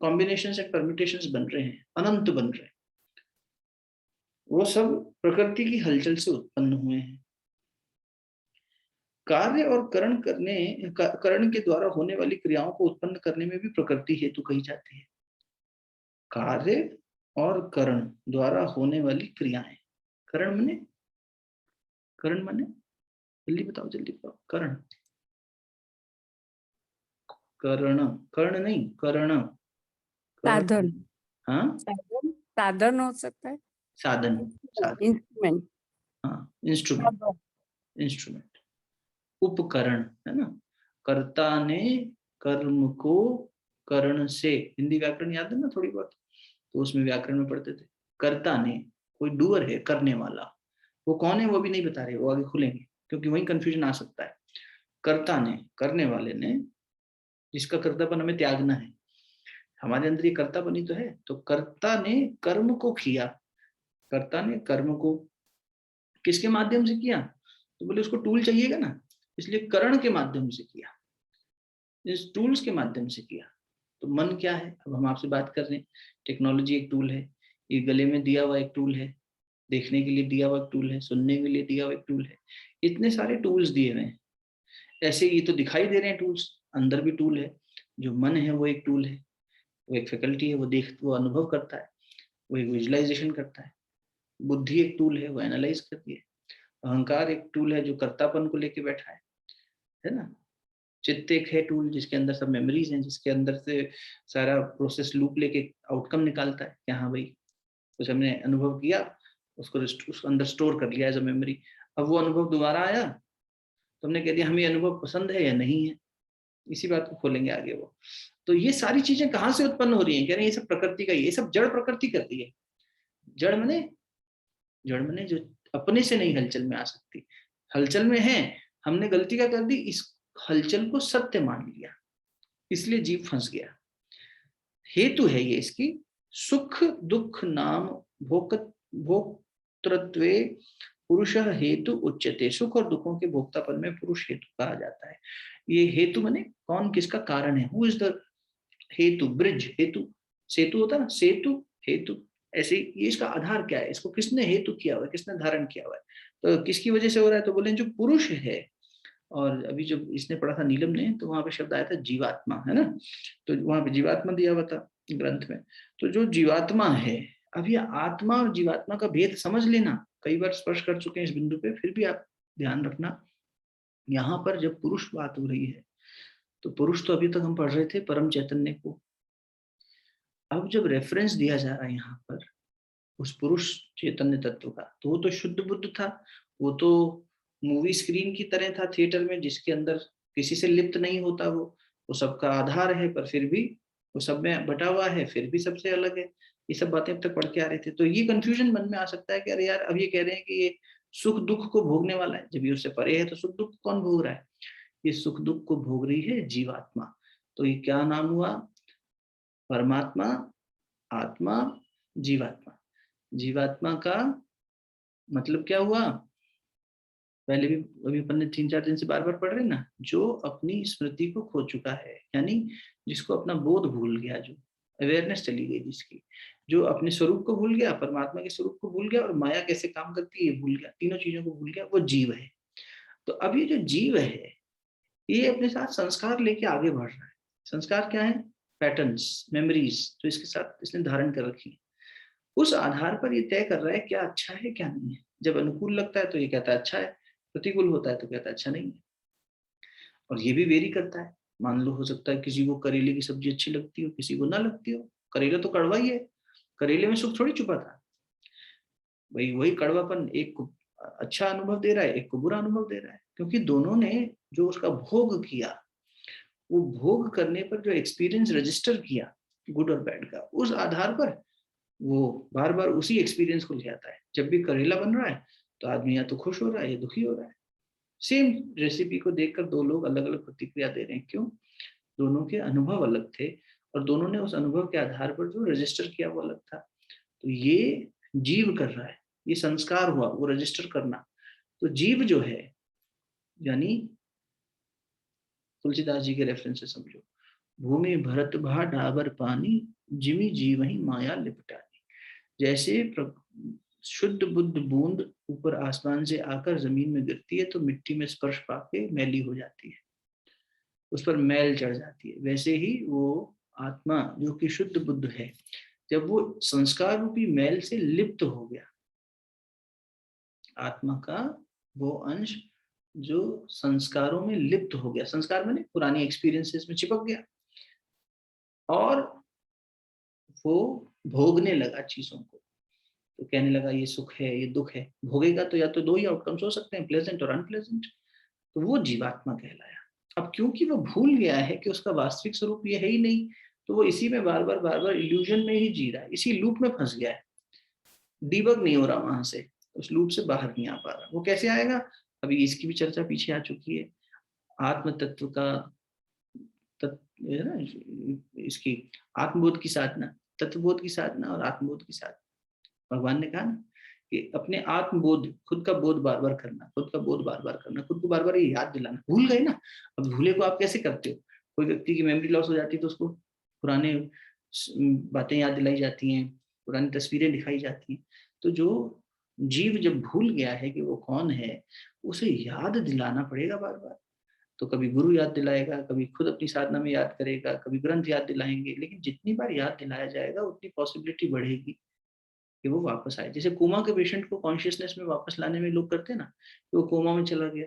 कॉम्बिनेशंस एंड परम्यूटेशंस बन रहे हैं, अनंत बन रहे हैं, वो सब प्रकृति की हलचल से उत्पन्न हुए हैं। कार्य और करण के द्वारा होने वाली क्रियाओं को उत्पन्न करने में भी प्रकृति हेतु कही जाती है। कार्य और करण द्वारा होने वाली क्रियाएं, करण माने जल्दी बताओ, जल्दी बताओ। करण, कर्ण, कर्ण नहीं, कर्ण, साधन, हाँ साधन, साधन हो सकता है, साधन, साधन, इंस्ट्रूमेंट, हाँ इंस्ट्रूमेंट, इंस्ट्रूमेंट, उपकरण है ना। कर्ता ने कर्म को करण से, हिंदी व्याकरण याद है ना थोड़ी बहुत, तो उसमें व्याकरण में पढ़ते थे। कर्ता ने, कोई डूअर है, करने वाला, वो कौन है वो भी नहीं बता रहे, वो आगे खुलेंगे क्योंकि वही कंफ्यूजन आ सकता है। कर्ता ने, करने वाले ने, जिसका कर्तापन हमें त्यागना है, हमारे अंदर ये कर्तापन ही तो है। तो कर्ता ने कर्म को किया, कर्ता ने कर्म को किसके माध्यम से किया, तो बोले उसको टूल चाहिएगा ना, इसलिए करण के माध्यम से किया, इस टूल्स के माध्यम से किया। तो मन क्या है, अब हम आपसे बात कर रहे हैं, टेक्नोलॉजी एक टूल है, ये गले में दिया हुआ एक टूल है, देखने के लिए दिया हुआ एक टूल है, सुनने के लिए दिया हुआ एक टूल है, इतने सारे टूल्स दिए हुए हैं। ऐसे ये तो दिखाई दे रहे हैं टूल्स, अंदर भी टूल है। जो मन है वो एक टूल है, वो एक फैकल्टी है, वो अनुभव करता है, वो एक विजुअलाइजेशन करता है। बुद्धि एक टूल है, वो एनालाइज करती है। अहंकार एक टूल है जो कर्तापन को लेके बैठा है ना। चित्त एक है टूल, जिसके अंदर सब मेमोरीज हैं, जिसके अंदर से सारा प्रोसेस लूप लेके आउटकम निकालता है कि हाँ भाई कुछ हमने अनुभव किया, उसको उस अंदर स्टोर कर लिया एज अ मेमोरी। अब वो अनुभव दोबारा आया, तो हमने कह दिया हमें अनुभव पसंद है या नहीं है, इसी बात को खोलेंगे आगे वो। तो ये सारी चीजें कहाँ से उत्पन्न हो रही हैं, कह रहे हैं ये सब प्रकृति का, ये सब जड़ प्रकृति करती है। जड़ मने, जड़ मने जो अपने से नहीं हलचल में आ सकती, हलचल में है, हमने गलती क्या कर दी, इस हलचल को सत्य मान लिया, इसलिए जीव फंस गया। हेतु है ये इसकी, सुख दुख नाम भोक्तृत्वे पुरुष हेतु उच्यते। सुख और दुखों के भोक्तापन में पुरुष हेतु कहा जाता है। ये हेतु माने कौन किसका कारण है, हु इज द हेतु। ब्रिज हेतु, सेतु होता है ना, सेतु हेतु, ऐसे ये इसका आधार क्या है, इसको किसने हेतु किया हुआ है, किसने धारण किया हुआ है, तो किसकी वजह से हो रहा है, तो बोले जो पुरुष है। और अभी जब इसने पढ़ा था नीलम ने, तो वहां पे शब्द आया था जीवात्मा, है ना, तो वहां पे जीवात्मा दिया हुआ था ग्रंथ में। तो जो जीवात्मा है, अब ये आत्मा और जीवात्मा का भेद समझ लेना, कई बार स्पर्श कर चुके हैं इस बिंदु पे, फिर भी आप ध्यान रखना। यहाँ पर जब पुरुष बात हो रही है, तो पुरुष तो अभी तक हम पढ़ रहे थे परम चैतन्य को। अब जब रेफरेंस दिया जा रहा है यहाँ पर उस पुरुष चैतन्य तत्व का, तो वो तो शुद्ध बुद्ध था, वो तो मूवी स्क्रीन की तरह था थिएटर में, जिसके अंदर किसी से लिप्त नहीं होता, वो सबका आधार है, पर फिर भी वो सब में बटा हुआ है, फिर भी सबसे अलग है। ये सब बातें अब तक पढ़ के आ रहे थे, तो ये कंफ्यूजन मन में आ सकता है कि अरे यार अब ये कह रहे हैं कि ये सुख दुख को भोगने वाला है, जब ये उससे परे है तो सुख दुख कौन भोग रहा है, ये सुख दुख को भोग रही है जीवात्मा। तो ये क्या नाम हुआ, परमात्मा, आत्मा, जीवात्मा। जीवात्मा का मतलब क्या हुआ, पहले भी अभी अपन ने 3-4 दिन से बार बार पढ़ रहे हैं ना, जो अपनी स्मृति को खो चुका है, यानी जिसको अपना बोध भूल गया, जो अवेयरनेस चली गई जिसकी, जो अपने स्वरूप को भूल गया, परमात्मा के स्वरूप को भूल गया, और माया कैसे काम करती है ये भूल गया, तीनों चीजों को भूल गया, वो जीव है। तो अब ये जो जीव है, ये अपने साथ संस्कार लेके आगे बढ़ रहा है। संस्कार क्या है, पैटर्न्स, मेमोरीज, जो इसके साथ इसने धारण कर रखी है। उस आधार पर ये तय कर रहा है क्या अच्छा है क्या नहीं है। जब अनुकूल लगता है तो ये कहता है अच्छा है, प्रतिकूल होता है तो कहता है अच्छा नहीं है। और ये भी वेरी करता है। मान लो हो सकता है किसी को करेले की सब्जी अच्छी लगती हो, किसी को ना लगती हो। करेला तो कड़वा ही है, करेले में सुख थोड़ी छुपा था। वही वही कड़वापन एक को अच्छा अनुभव दे रहा है, एक को बुरा अनुभव दे रहा है, क्योंकि दोनों ने जो उसका भोग किया, वो भोग करने पर जो एक्सपीरियंस रजिस्टर किया गुड और बैड का, उस आधार पर वो बार बार उसी एक्सपीरियंस को ले आता है। जब भी करेला बन रहा है तो आदमी या तो खुश हो रहा है या दुखी हो रहा है। सेम रेसिपी को देखकर दो लोग अलग अलग प्रतिक्रिया दे रहे हैं। क्यों? दोनों के अनुभव अलग थे और दोनों ने उस अनुभव के आधार पर जो रजिस्टर किया वो अलग था। तो ये जीव कर रहा है, ये संस्कार हुआ वो रजिस्टर करना। तो जीव जो है, यानी तुलसीदास जी के रेफरेंस से समझो, भूमि भरत भा डाबर पानी, जिमी जीव ही माया लिपटानी। जैसे शुद्ध बुद्ध बूंद ऊपर आसमान से आकर जमीन में गिरती है तो मिट्टी में स्पर्श पाके मैली हो जाती है, उस पर मैल चढ़ जाती है। वैसे ही वो आत्मा जो कि शुद्ध बुद्ध है, जब वो संस्कार रूपी मैल से लिप्त हो गया, आत्मा का वो अंश जो संस्कारों में लिप्त हो गया, संस्कार मैंने पुरानी एक्सपीरियंसेस में चिपक गया और वो भोगने लगा चीजों को। तो कहने लगा ये सुख है ये दुख है। भोगेगा तो या तो दो ही आउटकम्स हो सकते हैं, प्लेजेंट और अनप्लेजेंट। तो वो जीवात्मा कहलाया। अब क्योंकि वो भूल गया है कि उसका वास्तविक स्वरूप ये है ही नहीं, तो वो इसी में बार बार इल्यूजन में ही जी रहा है, इसी लूप में फंस गया है। डिबग नहीं हो रहा वहां से, उस लूप से बाहर नहीं आ पा रहा। वो कैसे आएगा? अभी इसकी भी चर्चा पीछे आ चुकी है। आत्म तत्व का तत्व है ना, इसकी आत्मबोध की साधना, तत्वबोध की साधना और आत्मबोध की साधना। भगवान ने कहा ना कि अपने आत्मबोध, खुद का बोध बार बार करना, खुद का बोध बार बार करना, खुद को बार बार ये याद दिलाना। भूल गए ना, अब भूले को आप कैसे करते हो? कोई व्यक्ति की मेमोरी लॉस हो जाती है तो उसको पुराने बातें याद दिलाई जाती हैं, पुरानी तस्वीरें दिखाई जाती हैं। तो जो जीव जब भूल गया है कि वो कौन है, उसे याद दिलाना पड़ेगा बार बार। तो कभी गुरु याद दिलाएगा, कभी खुद अपनी साधना में याद करेगा, कभी ग्रंथ याद दिलाएंगे। लेकिन जितनी बार याद दिलाया जाएगा उतनी पॉसिबिलिटी बढ़ेगी कि वो वापस आए। जैसे कोमा के पेशेंट को कॉन्शियसनेस में वापस लाने में लोग करते हैं ना, कि वो कोमा में चला गया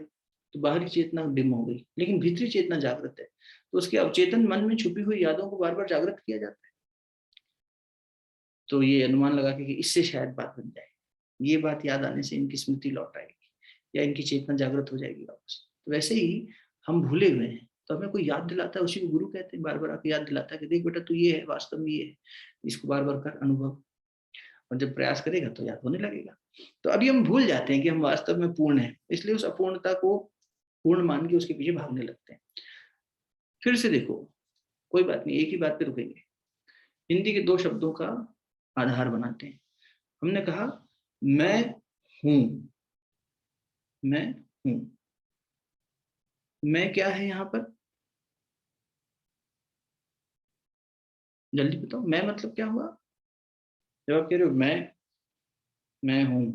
तो बाहरी चेतना डिम हो गई लेकिन भीतरी चेतना जागृत है, तो उसके अवचेतन मन में छुपी हुई यादों को बार बार जागृत किया जाता है। तो ये अनुमान लगा कि इससे शायद बात बन जाए, ये बात याद आने से इनकी स्मृति लौट आएगी या इनकी चेतना जागृत हो जाएगी वापस। तो वैसे ही हम भूले हुए हैं तो हमें कोई याद दिलाता है, उसी को गुरु कहते हैं, बार बार आके याद दिलाता है कि देख बेटा तू ये है, वास्तव में ये है, इसको बार बार कर अनुभव। और जब प्रयास करेगा तो याद होने लगेगा। तो अभी हम भूल जाते हैं कि हम वास्तव में पूर्ण हैं, इसलिए उस अपूर्णता को पूर्ण मान के उसके पीछे भागने लगते हैं। फिर से देखो, कोई बात नहीं, एक ही बात पे रुकेंगे। हिंदी के दो शब्दों का आधार बनाते हैं। हमने कहा मैं हूं, मैं हूं। मैं क्या है यहां पर? जल्दी बताओ, मैं मतलब क्या हुआ? जब आप कह रहे हो मैं हूं,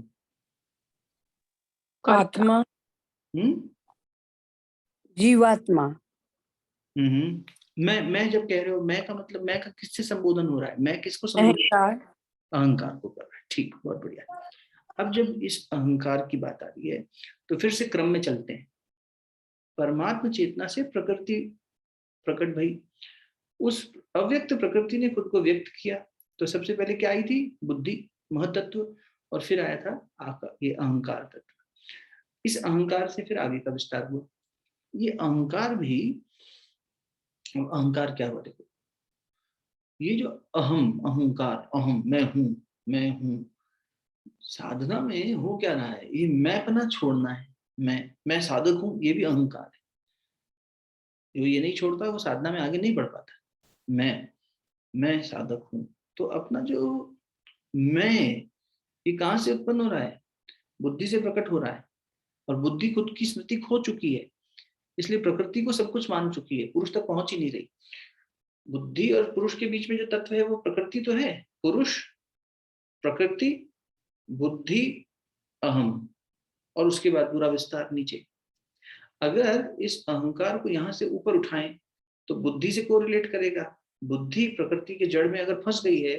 आत्मा, हम्म जीवात्मा। मैं जब कह रहे हो, मैं का मतलब, मैं का किससे संबोधन हो रहा है? मैं किसको संबोधन? अहंकार। अहंकार को कर रहा है। ठीक, बहुत बढ़िया। अब जब इस अहंकार की बात आ रही है तो फिर से क्रम में चलते हैं। परमात्म चेतना से प्रकृति प्रकट भई, उस अव्यक्त प्रकृति ने खुद को व्यक्त किया। तो सबसे पहले क्या आई थी? बुद्धि, महतत्व, और फिर आया था आका, ये अहंकार तत्व। इस अहंकार से फिर आगे का विस्तार हुआ। ये अहंकार भी, अहंकार क्या हुआ देखो, ये जो अहम, अहंकार, अहम, मैं हूं, साधना में हो क्या रहा है? ये मैं अपना छोड़ना है। मैं साधक हूं, ये भी अहंकार है। जो ये नहीं छोड़ता वो साधना में आगे नहीं बढ़ पाता। मैं साधक हूं। तो अपना जो मैं, ये कहां से उत्पन्न हो रहा है? बुद्धि से प्रकट हो रहा है। और बुद्धि खुद की स्मृति खो चुकी है, इसलिए प्रकृति को सब कुछ मान चुकी है, पुरुष तक पहुंच ही नहीं रही। बुद्धि और पुरुष के बीच में जो तत्व है वो प्रकृति तो है। पुरुष, प्रकृति, बुद्धि, अहम, और उसके बाद पूरा विस्तार नीचे। अगर इस अहंकार को यहां से ऊपर उठाएं तो बुद्धि से कोरिलेट करेगा। बुद्धि प्रकृति के जड़ में अगर फंस गई है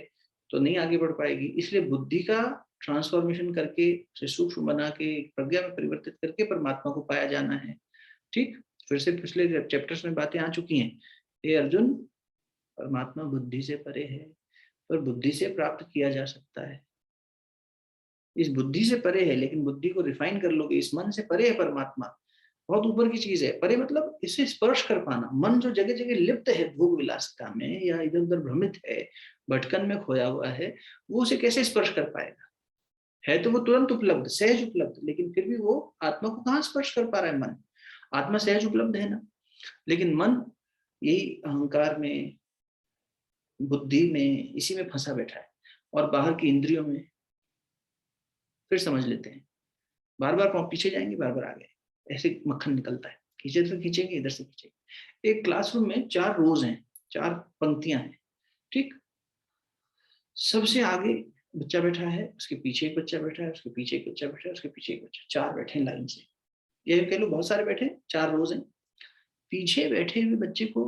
तो नहीं आगे बढ़ पाएगी। इसलिए बुद्धि का ट्रांसफॉर्मेशन करके, उसे सूक्ष्म बना के प्रज्ञा में परिवर्तित करके परमात्मा को पाया जाना है। ठीक, फिर से पिछले चैप्टर्स में बातें आ चुकी हैं। हे अर्जुन, परमात्मा बुद्धि से परे है, पर बुद्धि से प्राप्त किया जा सकता है। इस बुद्धि से परे है, लेकिन बुद्धि को रिफाइन कर लोगे, इस मन से परे है परमात्मा, बहुत ऊपर की चीज है। परे मतलब इसे स्पर्श कर पाना। मन जो जगह जगह लिप्त है भोग विलासिता में, या इधर उधर भ्रमित है, भटकन में खोया हुआ है, वो उसे कैसे स्पर्श कर पाएगा? है तो वो तुरंत उपलब्ध, सहज उपलब्ध, लेकिन फिर भी वो आत्मा को कहाँ स्पर्श कर पा रहा है? मन, आत्मा सहज उपलब्ध है ना, लेकिन मन यही अहंकार में, बुद्धि में, इसी में फंसा बैठा है। और बाहर की इंद्रियों में, फिर समझ लेते हैं, बार बार पीछे जाएंगे, बार बार आगे, ऐसे मक्खन निकलता है, खींचे तो खींचेंगे, इधर से खींचेंगे। एक क्लासरूम में 4 रोज हैं, 4 पंक्तियां हैं, ठीक, सबसे आगे बच्चा बैठा है, उसके पीछे एक बच्चा बैठा है, उसके पीछे एक बच्चा बैठा है, उसके पीछे एक बच्चा, 4 बैठे हैं लाइन से। ये कह लो बहुत सारे बैठे, 4 रोज हैं। पीछे बैठे हुए बच्चे को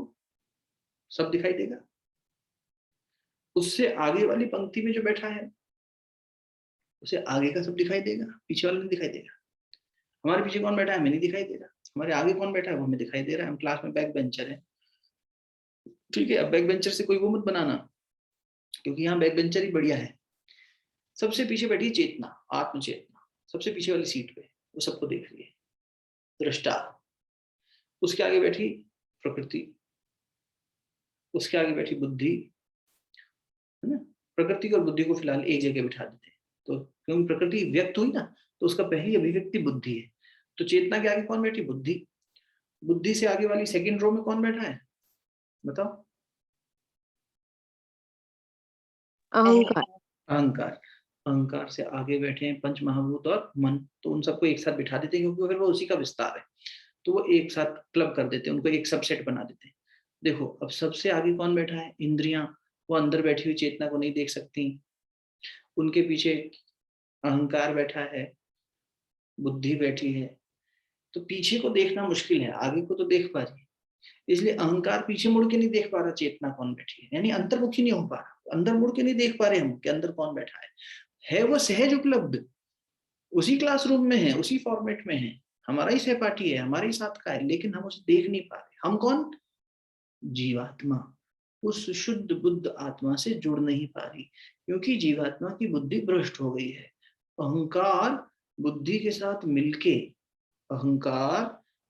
सब दिखाई देगा, उससे आगे वाली पंक्ति में जो बैठा है उसे आगे का सब दिखाई देगा, पीछे वाला नहीं दिखाई देगा। हमारे पीछे कौन बैठा है हमें नहीं दिखाई दे रहा, हमारे आगे कौन बैठा है वो हमें दिखाई दे रहा है। हम क्लास में बैक बेंचर है, ठीक है। अब बैक बेंचर से कोई वो मत बनाना, क्योंकि यहाँ बैक बेंचर ही बढ़िया है। सबसे पीछे बैठी चेतना, आत्म चेतना, सबसे पीछे वाली सीट पे, वो सबको देख रही है, दृष्टा। उसके आगे बैठी प्रकृति, उसके आगे बैठी बुद्धि, है ना। प्रकृति और बुद्धि को फिलहाल एक जगह बिठा देते हैं, तो क्योंकि प्रकृति व्यक्त हुई ना, तो उसका पहली अभिव्यक्ति बुद्धि है। तो चेतना के आगे कौन बैठी? बुद्धि। बुद्धि से आगे वाली सेकंड रो में कौन बैठा है बताओ? अहंकार। अहंकार। अहंकार से आगे बैठे हैं पंच महाभूत और मन, तो उन सबको एक साथ बिठा देते हैं, क्योंकि फिर वो उसी का विस्तार है, तो वो एक साथ क्लब कर देते हैं, उनको एक सबसेट बना देते हैं। देखो अब सबसे आगे कौन बैठा है? इंद्रियां, वो अंदर बैठी हुई चेतना को नहीं देख सकती, उनके पीछे अहंकार बैठा है, बुद्धि बैठी है, तो पीछे को देखना मुश्किल है, आगे को तो देख पा रही है। इसलिए अहंकार पीछे मुड़ के नहीं देख पा रहा चेतना कौन बैठी है, यानी अंतर्मुखी नहीं हो पा रहा, अंदर मुड़ के नहीं देख पा रहे हम कि अंदर कौन बैठा है वो सहज उपलब्ध, उसी क्लासरूम में है, उसी फॉर्मेट में है, हमारा ही सहपाठी है, हमारे ही साथ का है, लेकिन हम उसे देख नहीं पा रहे। हम कौन? जीवात्मा उस शुद्ध बुद्ध आत्मा से जुड़ नहीं पा रही, क्योंकि जीवात्मा की बुद्धि भ्रष्ट हो गई है। अहंकार बुद्धि के साथ मिलके, अहंकार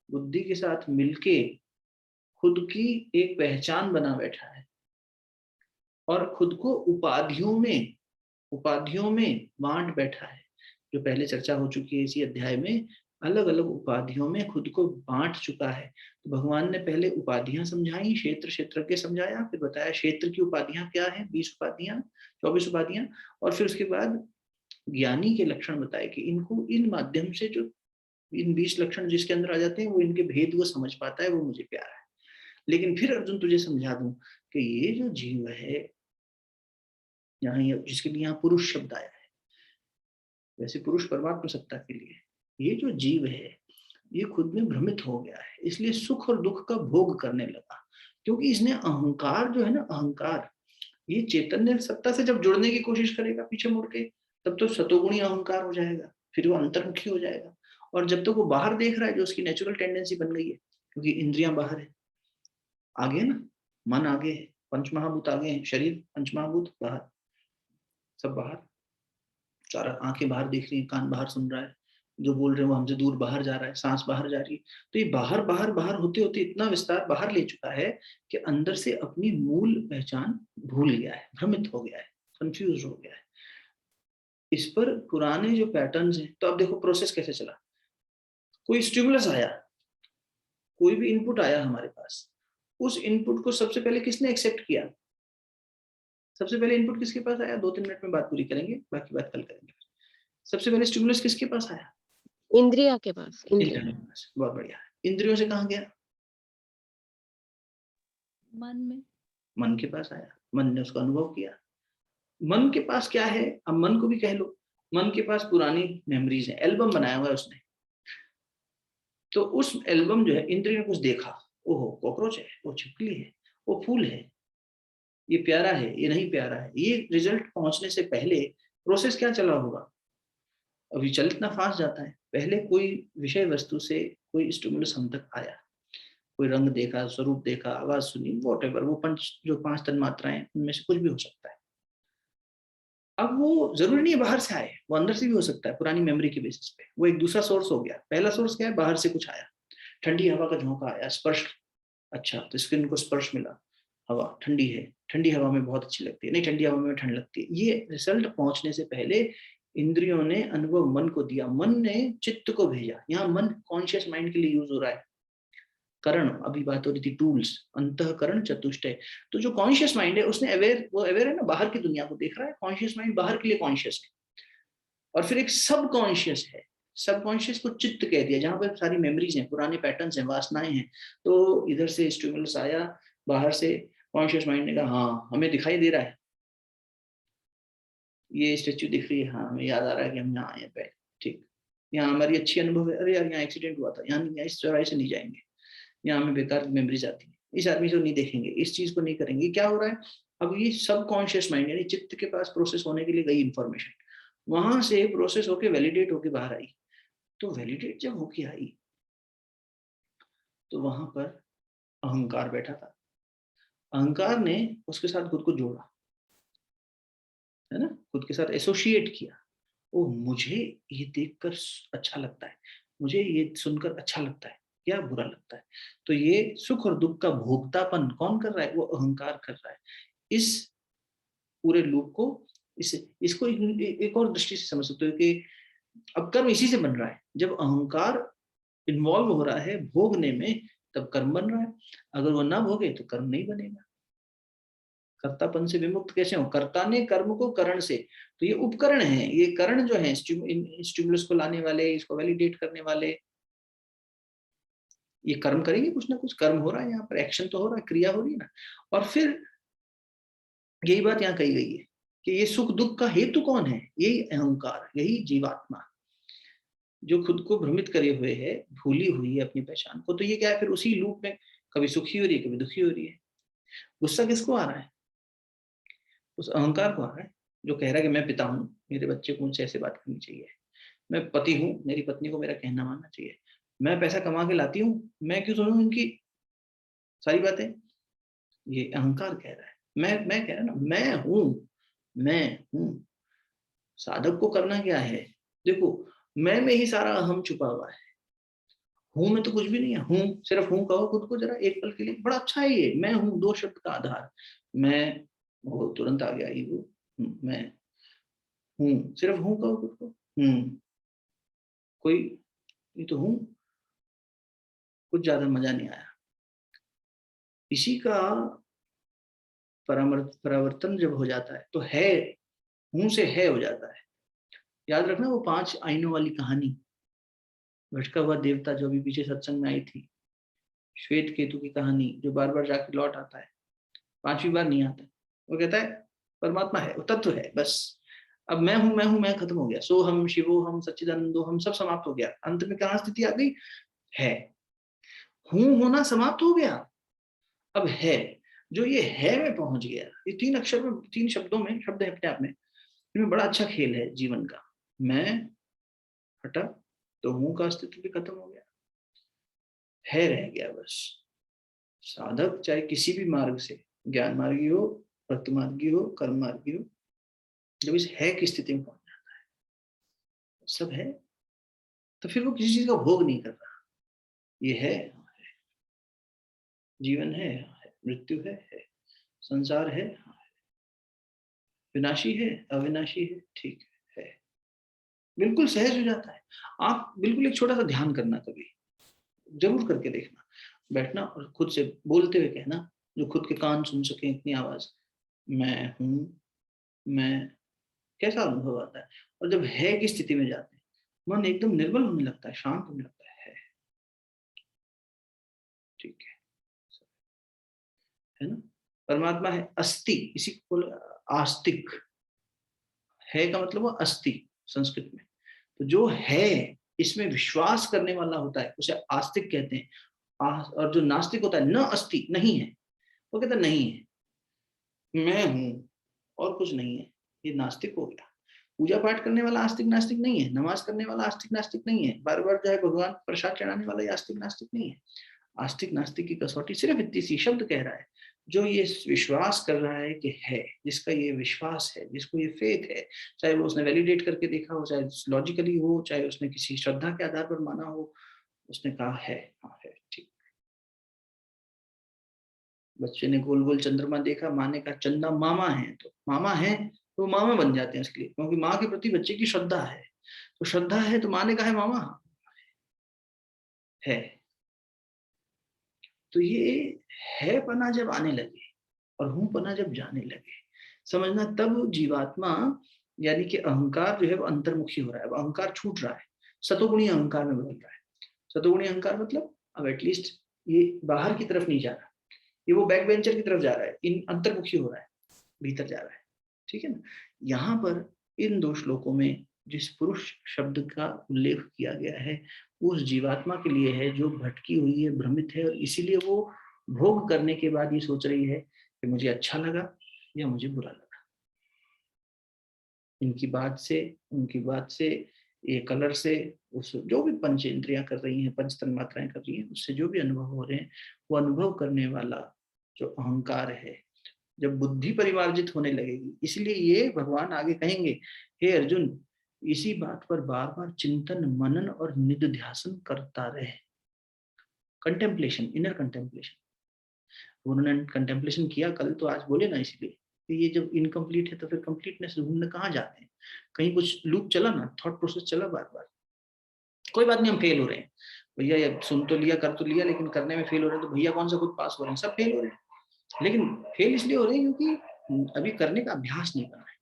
बुद्धि के साथ मिलके खुद की एक पहचान बना बैठा है, और खुद को उपाधियों में बांट बैठा है। जो पहले चर्चा हो चुकी है इसी अध्याय में, अलग अलग उपाधियों में खुद को बांट चुका है। तो भगवान ने पहले उपाधियां समझाई, क्षेत्र क्षेत्रज्ञ समझाया, फिर बताया क्षेत्र की उपाधियां क्या है, 20 उपाधियां, 24 उपाधियां, और फिर उसके बाद ज्ञानी के लक्षण बताए कि इनको इन माध्यम से जो इन 20 लक्षण जिसके अंदर आ जाते हैं, वो इनके भेद को समझ पाता है, वो मुझे प्यारा है। लेकिन फिर अर्जुन तुझे समझा दूं कि ये जो जीव है यहाँ, जिसके लिए यहाँ पुरुष शब्द आया है, वैसे पुरुष परमात्मा सत्ता के लिए, ये जो जीव है ये खुद में भ्रमित हो गया है, इसलिए सुख और दुख का भोग करने लगा। क्योंकि इसने अहंकार जो है ना, अहंकार, ये चैतन्य सत्ता से जब जुड़ने की कोशिश करेगा पीछे मुड़ के, तब तो सतोगुणी अहंकार हो जाएगा, फिर वो अंतर्मुखी हो जाएगा। और जब तक वो बाहर देख रहा है, जो उसकी नेचुरल टेंडेंसी बन गई है, क्योंकि इंद्रियां बाहर है, आगे है ना, मन आगे है, पंच महाभूत आगे हैं, शरीर पंच महाभूत बाहर, सब बाहर, चार आंखें बाहर देख रही हैं, कान बाहर सुन रहा है, जो बोल रहे हैं वो हमसे दूर बाहर जा रहा है, सांस बाहर जा रही है। तो ये बाहर बाहर बाहर होते होते इतना विस्तार बाहर ले चुका है कि अंदर से अपनी मूल पहचान भूल गया है, भ्रमित हो गया है, कंफ्यूज हो गया है। इस पर पुराने जो पैटर्न्स हैं, तो अब देखो प्रोसेस कैसे चला। कोई स्टिमुलस आया, कोई भी इनपुट आया हमारे पास, उस इनपुट को सबसे पहले किसने एक्सेप्ट किया? सबसे पहले इनपुट किसके पास आया? 2-3 मिनट में बात पूरी करेंगे, बाकी बात कल करेंगे। सबसे पहले स्टिमुलस किसके पास आया? इंद्रिया के पास। इंद्रियों के पास। बहुत बढ़िया। इंद्रियों से कहाँ गया? मन में। मन के पास आया, मन ने उसका अनुभव किया। मन के पास क्या है? अब मन को भी कह लो, मन के पास पुरानी मेमोरीज है, एल्बम बनाया हुआ है उसने। तो उस एल्बम जो है, इंद्रिय ने कुछ देखा, ओहो कॉकरोच है, वो छिपकली है, वो फूल है, ये प्यारा है, ये नहीं प्यारा है, ये रिजल्ट पहुंचने से पहले प्रोसेस क्या चला होगा। अभी चल इतना फास्ट जाता है, पहले कोई विषय वस्तु से कोई स्टिमुलस हम तक आया, कोई रंग देखा, स्वरूप देखा, आवाज सुनी, वॉटएवर, वो पंच जो 5 तन्मात्राएं, उनमें से कुछ भी हो सकता है। अब वो जरूरी नहीं है बाहर से आए, वो अंदर से भी हो सकता है, पुरानी मेमोरी के बेसिस पे। वो एक दूसरा सोर्स हो गया। पहला सोर्स क्या है, बाहर से कुछ आया, ठंडी हवा का झोंका आया, स्पर्श, अच्छा तो स्किन को स्पर्श मिला, हवा ठंडी है, ठंडी हवा में बहुत अच्छी लगती है, नहीं ठंडी हवा में ठंड लगती है। ये रिजल्ट पहुंचने से पहले इंद्रियों ने अनुभव मन को दिया, मन ने चित्त को भेजा। यहाँ मन कॉन्शियस माइंड के लिए यूज हो रहा है। करण, अभी बात हो रही थी टूल्स, अंतःकरण चतुष्टय। तो जो कॉन्शियस माइंड है उसने अवेयर, वो अवेयर है ना, बाहर की दुनिया को देख रहा है। कॉन्शियस माइंड बाहर के लिए कॉन्शियस है। और फिर एक सब कॉन्शियस है, सब कॉन्शियस को चित्त कह दिया, जहां पर सारी मेमोरीज हैं, पुराने पैटर्न्स हैं, वासनाएं हैं। तो इधर से स्टिमुलस आया, बाहर से कॉन्शियस माइंड ने कहा हाँ हमें दिखाई दे रहा है, ये स्टेच्यू दिख रही है, हाँ हमें याद आ रहा है कि हम यहाँ आए पहले, ठीक, यहाँ हमारी अच्छी अनुभव है, अरे यार यहाँ एक्सीडेंट हुआ था, यहाँ इस चौराहे से नहीं जाएंगे, यहाँ हमें बेकार की मेमोरीज आती है, इस आदमी को नहीं देखेंगे, इस चीज को नहीं करेंगे। क्या हो रहा है, अब ये सब कॉन्शियस माइंड यानी चित्त के पास प्रोसेस होने के लिए गई इंफॉर्मेशन, वहां से प्रोसेस होके वैलिडेट होके बाहर आई। तो वैलिडेट जब होके आई तो वहां पर अहंकार बैठा था। अहंकार ने उसके साथ खुद को जोड़ा, है ना, खुद के साथ एसोसिएट किया। ओ मुझे ये देखकर अच्छा लगता है, मुझे ये सुनकर अच्छा लगता है, क्या बुरा लगता है। तो ये सुख और दुख का भोक्तापन कौन कर रहा है, वो अहंकार कर रहा है। इस पूरे लूप को, इसको एक और दृष्टि से समझ सकते हो कि अब कर्म इसी से बन रहा है। जब अहंकार इन्वॉल्व हो रहा है भोगने में, तब कर्म बन रहा है। अगर वो ना भोगे तो कर्म नहीं बनेगा। कर्तापन से विमुक्त कैसे हो, कर्ता ने कर्म को करण से, तो ये उपकरण है, ये करण जो है स्टिमुलस को लाने वाले, इसको वैलिडेट करने वाले, ये कर्म करेंगे, कुछ ना कुछ कर्म हो रहा है, यहाँ पर एक्शन तो हो रहा है, क्रिया हो रही है ना। और फिर यही बात यहाँ कही गई है कि ये सुख दुख का हेतु कौन है, यही अहंकार, यही जीवात्मा जो खुद को भ्रमित करे हुए है, भूली हुई है अपनी पहचान को। तो ये क्या है, फिर उसी लूप में कभी सुखी हो रही है, कभी दुखी हो रही है। गुस्सा किसको आ रहा है, उस अहंकार को आ रहा है जो कह रहा है कि मैं पिता हूँ, मेरे बच्चे को मुझसे ऐसे बात करनी चाहिए, मैं पति हूँ, मेरी पत्नी को मेरा कहना मानना चाहिए, मैं पैसा कमा के लाती हूँ, मैं क्यों सुनूं इनकी सारी बातें। ये अहंकार कह रहा है। मैं कह रहा ना, मैं हूँ। साधक को करना क्या है, देखो मैं में ही सारा अहम छुपा हुआ है। हूं में तो कुछ भी नहीं है, हूं सिर्फ हूं कहो खुद को जरा एक पल के लिए, बड़ा अच्छा है ये मैं हूं, 2 शब्द का आधार। मैं, वो तुरंत आ गया ये वो, मैं हूं, सिर्फ हूं कहो खुद को, कोई, ये तो हूं, कुछ ज्यादा मजा नहीं आया। इसी का परावर्तन जब हो जाता है तो है, हूं से है हो जाता है। याद रखना वो 5 आईनों वाली कहानी, भटका हुआ देवता जो अभी पीछे सत्संग में आई थी, श्वेत केतु की कहानी, जो बार बार जाके लौट आता है, 5वीं बार नहीं आता। वो कहता है परमात्मा है, वो तत्व है, बस अब मैं हूं मैं खत्म हो गया, सो हम शिवो हम सच्चिदानंदो हम सब समाप्त हो गया। अंत में कहाँ स्थिति आ गई, है, हूं होना समाप्त हो गया, अब है। जो ये है में पहुंच गया, ये 3 अक्षर में, 3 शब्दों में, शब्द है अपने आप में, इनमें बड़ा अच्छा खेल है जीवन का। मैं हटा तो हूं का अस्तित्व भी खत्म हो गया, है रह गया बस। साधक चाहे किसी भी मार्ग से, ज्ञान मार्गी हो, भक्त मार्गी हो, कर्म मार्गी हो, जब इस है की स्थिति में पहुंच जाता है, सब है, तो फिर वो किसी चीज का भोग नहीं कर रहा। ये है, जीवन है, मृत्यु है, संसार है, विनाशी है, अविनाशी है, ठीक है, बिल्कुल सहज हो जाता है। आप बिल्कुल एक छोटा सा ध्यान करना, कभी जरूर करके देखना, बैठना और खुद से बोलते हुए कहना, जो खुद के कान सुन सके इतनी आवाज, मैं हूं, मैं, कैसा अनुभव आता है। और जब है की स्थिति में जाते हैं, मन एकदम निर्बल होने लगता है, शांत होने लगता है, ठीक है ना। परमात्मा है, अस्ति, इसी को आस्तिक, है का मतलब वो अस्ति संस्कृत में। तो जो है इसमें विश्वास करने वाला होता है उसे आस्तिक कहते हैं। और जो नास्तिक होता है, न अस्ति, नहीं है, वो कहता नहीं है, मैं हूँ और कुछ नहीं है, ये नास्तिक हो गया। पूजा पाठ करने वाला आस्तिक नास्तिक नहीं है, नमाज करने वाला आस्तिक नास्तिक नहीं है, बार बार जो है भगवान प्रसाद चढ़ाने वाला ये आस्तिक नास्तिक नहीं है। आस्तिक नास्तिक की कसौटी सिर्फ इतनी सी, शब्द कह रहा है, जो ये विश्वास कर रहा है कि है, जिसका ये विश्वास है, जिसको ये फेथ है, चाहे वो उसने वैलिडेट करके देखा हो, चाहे लॉजिकली हो, चाहे उसने किसी श्रद्धा के आधार पर माना हो, उसने कहा है, हाँ है, ठीक। बच्चे ने गोल गोल चंद्रमा देखा, माँ ने कहा चंदा मामा है, तो मामा है तो मामा बन जाते हैं इसके लिए, क्योंकि माँ के प्रति बच्चे की श्रद्धा है, तो श्रद्धा है तो माँ ने कहा है मामा है। तो ये है पना जब आने लगे और हूं पना जब जाने लगे, समझना तब जीवात्मा यानी कि अहंकार जो है वो अंतर्मुखी हो रहा है, अब अहंकार छूट रहा है, सतोगुणी अहंकार में बदल रहा है। सतोगुणी अहंकार मतलब अब एटलीस्ट ये बाहर की तरफ नहीं जा रहा, ये वो बैक बेंचर की तरफ जा रहा है, इन अंतर्मुखी हो रहा है, भीतर जा रहा है, ठीक है ना। यहाँ पर इन दो श्लोकों में जिस पुरुष शब्द का उल्लेख किया गया है उस जीवात्मा के लिए है जो भटकी हुई है, भ्रमित है, और इसीलिए वो भोग करने के बाद ये सोच रही है कि मुझे अच्छा लगा या मुझे बुरा लगा। इनकी बात से, उनकी बात से, ये कलर से, उस जो भी पंच इंद्रियां कर रही हैं, पंच तन्मात्राएं कर रही हैं, उससे जो भी अनुभव हो रहे हैं, वो अनुभव करने वाला जो अहंकार है जब बुद्धि परिमार्जित होने लगेगी, इसलिए ये भगवान आगे कहेंगे, हे अर्जुन इसी बात पर बार बार चिंतन मनन और निधिध्यासन करता रहे। कंटेम्पलेशन, इनर कंटेम्पलेशन, उन्होंने कंटेम्पलेशन किया कल, तो आज बोले ना, इसलिए कि ये जब इनकम्प्लीट है तो फिर कंप्लीटनेस ढूंढने कहाँ जाते हैं, कहीं कुछ लूप चला ना, थॉट प्रोसेस चला बार बार, कोई बात नहीं हम फेल हो रहे हैं भैया, ये सुन तो लिया कर तो लिया, लेकिन करने में फेल हो रहे हैं, तो भैया कौन सा खुद पास हो रहे हैं, सब फेल हो रहे हैं, लेकिन फेल इसलिए हो रहे हैं क्योंकि अभी करने का अभ्यास नहीं बना है।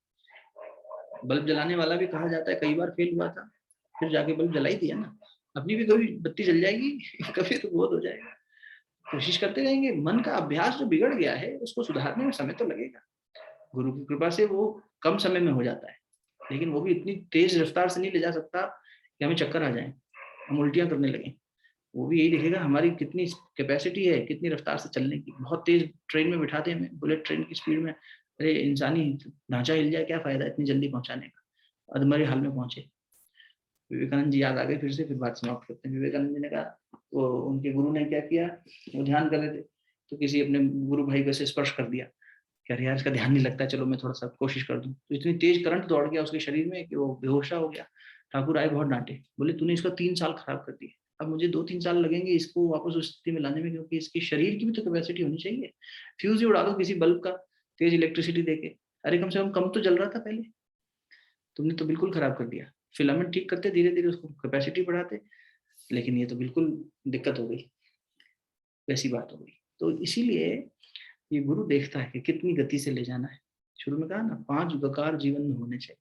बल्ब जलाने वाला भी कहा जाता है कई बार फेल हुआ था, फिर जाके बल्ब जला ही दिया ना, अपनी भी कभी बत्ती जल जाएगी कभी तो बहुत हो जाएगा, कोशिश करते रहेंगे। मन का अभ्यास जो बिगड़ गया है उसको सुधारने में समय तो लगेगा, गुरु की कृपा से वो कम समय में हो जाता है, लेकिन वो भी इतनी तेज रफ्तार से नहीं ले जा सकता कि हमें चक्कर आ जाए, हम उल्टियां करने लगे। वो भी यही देखेगा हमारी कितनी कैपेसिटी है, कितनी रफ्तार से चलने की। बहुत तेज ट्रेन में बिठाते हैं हमें, बुलेट ट्रेन की स्पीड में, अरे इंसानी ढांचा हिल जाए, क्या फायदा इतनी जल्दी पहुंचाने का, अधमरे हाल में पहुंचे। विवेकानंद जी याद आ गए फिर से, फिर बात समाप्त करते हैं। विवेकानंद जी ने कहा, वो उनके गुरु ने क्या किया, वो ध्यान कर रहे थे तो किसी अपने गुरु भाई को ऐसे स्पर्श कर दिया, क्या यार इसका ध्यान नहीं लगता, चलो मैं थोड़ा सा कोशिश कर दूं, तो इतनी तेज करंट दौड़ गया उसके शरीर में कि वो बेहोशा हो गया। ठाकुर आए, बहुत डांटे, बोले तूने इसका 3 साल खराब कर दिए, अब मुझे 2-3 साल लगेंगे इसको वापस उस स्थिति में लाने में, क्योंकि इसकी शरीर की भी तो कैपेसिटी होनी चाहिए। फ्यूज ही उड़ा दो किसी बल्ब का तेज इलेक्ट्रिसिटी देके, अरे कम से कम तो जल रहा था पहले, तुमने तो बिल्कुल खराब कर दिया। फिलामेंट ठीक करते धीरे धीरे, उसको कैपेसिटी बढ़ाते, लेकिन ये तो बिल्कुल दिक्कत हो गई, वैसी बात हो गई। तो इसीलिए ये गुरु देखता है कि कितनी गति से ले जाना है। शुरू में कहा ना 5 वकार जीवन में होने चाहिए,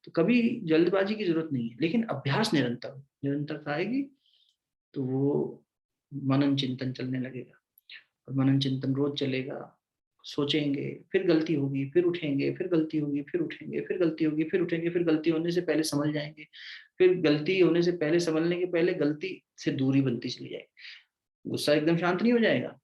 तो कभी जल्दबाजी की जरूरत नहीं है, लेकिन अभ्यास निरंतर, निरंतरता आएगी तो वो मनन चिंतन चलने लगेगा, और मनन चिंतन रोज चलेगा, सोचेंगे, फिर गलती होगी, फिर उठेंगे, फिर गलती होगी, फिर उठेंगे, फिर गलती होगी, फिर उठेंगे, फिर गलती होने से पहले समझ जाएंगे, फिर गलती होने से पहले समझने के पहले गलती से दूरी बनती चली जाएगी। गुस्सा एकदम शांत नहीं हो जाएगा,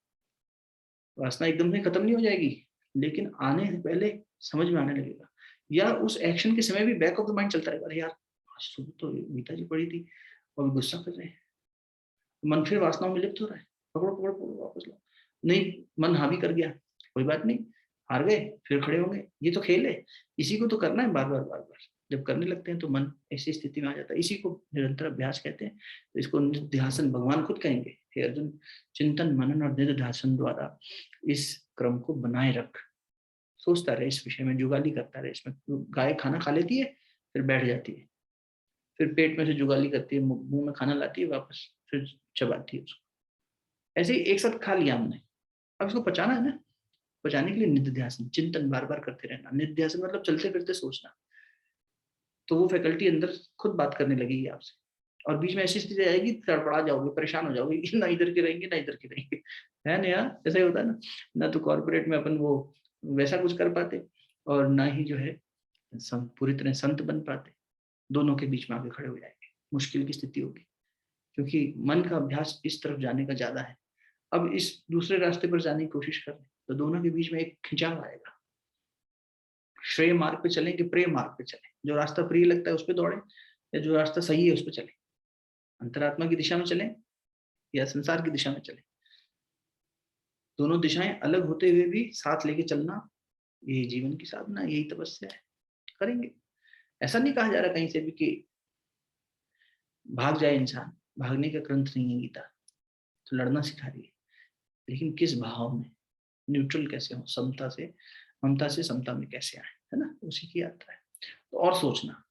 वासना एकदम से खत्म नहीं हो जाएगी, लेकिन आने से पहले समझ में आने लगेगा, या उस एक्शन के समय भी बैक ऑफ द माइंड चलता रहेगा, अरे यार आज सुबह तो गीता जी पढ़ी थी और गुस्सा कर रहे हैं, मन फिर वासनाओं में लिप्त हो रहा है, पकड़ो पकड़ो पकड़ो वापस लो, नहीं मन हावी कर गया, कोई बात नहीं, हार गए फिर खड़े होंगे, ये तो खेल है, इसी को तो करना है बार बार बार बार। जब करने लगते हैं तो मन ऐसी स्थिति में आ जाता है, इसी को निरंतर अभ्यास कहते हैं। तो इसको निधिध्यासन भगवान खुद कहेंगे, हे अर्जुन चिंतन मनन और निधिध्यासन द्वारा इस क्रम को बनाए रख, सोचता रहे इस विषय में, जुगाली करता रहे इसमें। गाय खाना खा लेती है फिर बैठ जाती है, फिर पेट में से जुगाली करती है, मुंह में खाना लाती है वापस, फिर चबाती है उसको, ऐसे ही एक साथ खा लिया हमने, अब इसको पचाना है ना, पचाने के लिए निधिध्यासन चिंतन बार बार करते रहना। निधिध्यासन मतलब चलते फिरते सोचना, तो वो फैकल्टी अंदर खुद बात करने लगेगी आपसे, और बीच में ऐसी स्थिति आएगी तड़पड़ा जाओगे, परेशान हो जाओगे, ना इधर के रहेंगे ना इधर के रहेंगे, है ना यार, ऐसा ही होता है ना। ना तो कॉर्पोरेट में अपन वो वैसा कुछ कर पाते, और ना ही जो है पूरी तरह संत बन पाते, दोनों के बीच में आके खड़े हो जाएंगे, मुश्किल की स्थिति होगी, क्योंकि मन का अभ्यास इस तरफ जाने का ज्यादा है। अब इस दूसरे रास्ते पर जाने की कोशिश कर रहे हैं तो दोनों के बीच में एक खिंचाव आएगा, श्रेय मार्ग पे चलें कि प्रेय मार्ग पे चलें, जो रास्ता प्रिय लगता है उस पर दौड़े या जो रास्ता सही है उस पर चलें, अंतरात्मा की दिशा में चलें या संसार की दिशा में चलें। दोनों दिशाएं अलग होते हुए भी साथ लेके चलना, यही जीवन की साधना, यही तपस्या है। करेंगे, ऐसा नहीं कहा जा रहा कहीं से भी कि भाग जाए इंसान, भागने का ग्रंथ नहीं है गीता, तो लड़ना सिखा रही है, लेकिन किस भाव में, न्यूट्रल कैसे हो, समता से, ममता से समता में कैसे आए, है ना, उसी की यात्रा है। तो और सोचना,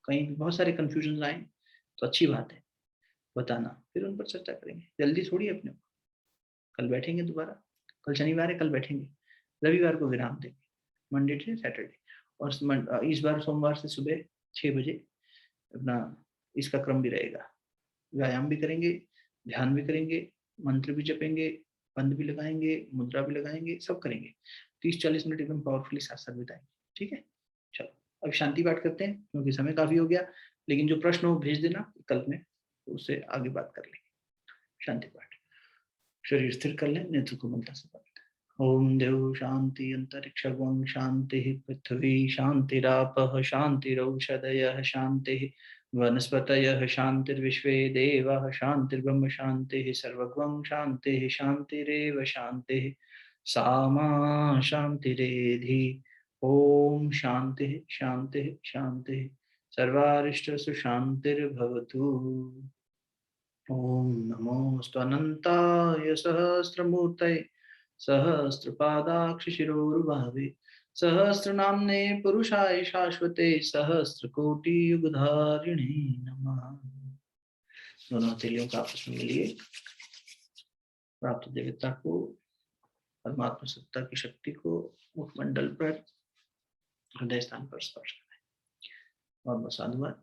कहीं भी बहुत सारे कंफ्यूजन आए तो अच्छी बात है बताना, फिर उन पर चर्चा करेंगे। जल्दी थोड़ी अपने को, कल बैठेंगे दोबारा, कल शनिवार है, कल बैठेंगे, रविवार को विराम देंगे, मंडे से सैटरडे, और इस बार सोमवार से सुबह 6 बजे अपना इसका क्रम भी रहेगा, व्यायाम भी करेंगे, ध्यान भी करेंगे, मंत्र भी जपेंगे, बंद भी लगाएंगे, मुद्रा भी लगाएंगे, सब करेंगे। 30-40 मिनट एकदम पावरफुली साथ साथ बिताएंगे, ठीक है। चलो अब शांति पाठ करते हैं क्योंकि समय काफी हो गया, लेकिन जो प्रश्न हो भेज देना कल में, तो उससे आगे बात कर लेंगे। शांति पाठ। शरीर स्थिर कर लें, नेत्र कोमलता से बंद। ओम देव शांति अंतरिक्ष गुण शांति पृथ्वी शांतिरापः शांतिरौषधयः शांति वनस्पतयः शांतिर्विश्वे देवाः शांतिर्ब्रह्म शांतिः सर्वगं शांतिः शांतिरेव शांतिः सामा शांतिरेधि। ओम शांतिः शांतिः शांतिः सर्वारिष्टसु शांतिर्भवतु। ओम नमोस्तु अनंताय सहस्रमूर्तये सहस्रपादाक्षशिरोरुभावे सहस्रनाम्ने पुरुषाय शाश्वते सहस्रकोटियुगधारिणे नमः। दोनों हथेलियों का आपस में मिलिए, प्राप्त देवता को, परमात्मा सत्ता की शक्ति को मुखमंडल पर, हृदय स्थान पर स्पर्श करें और बस साधुवाद।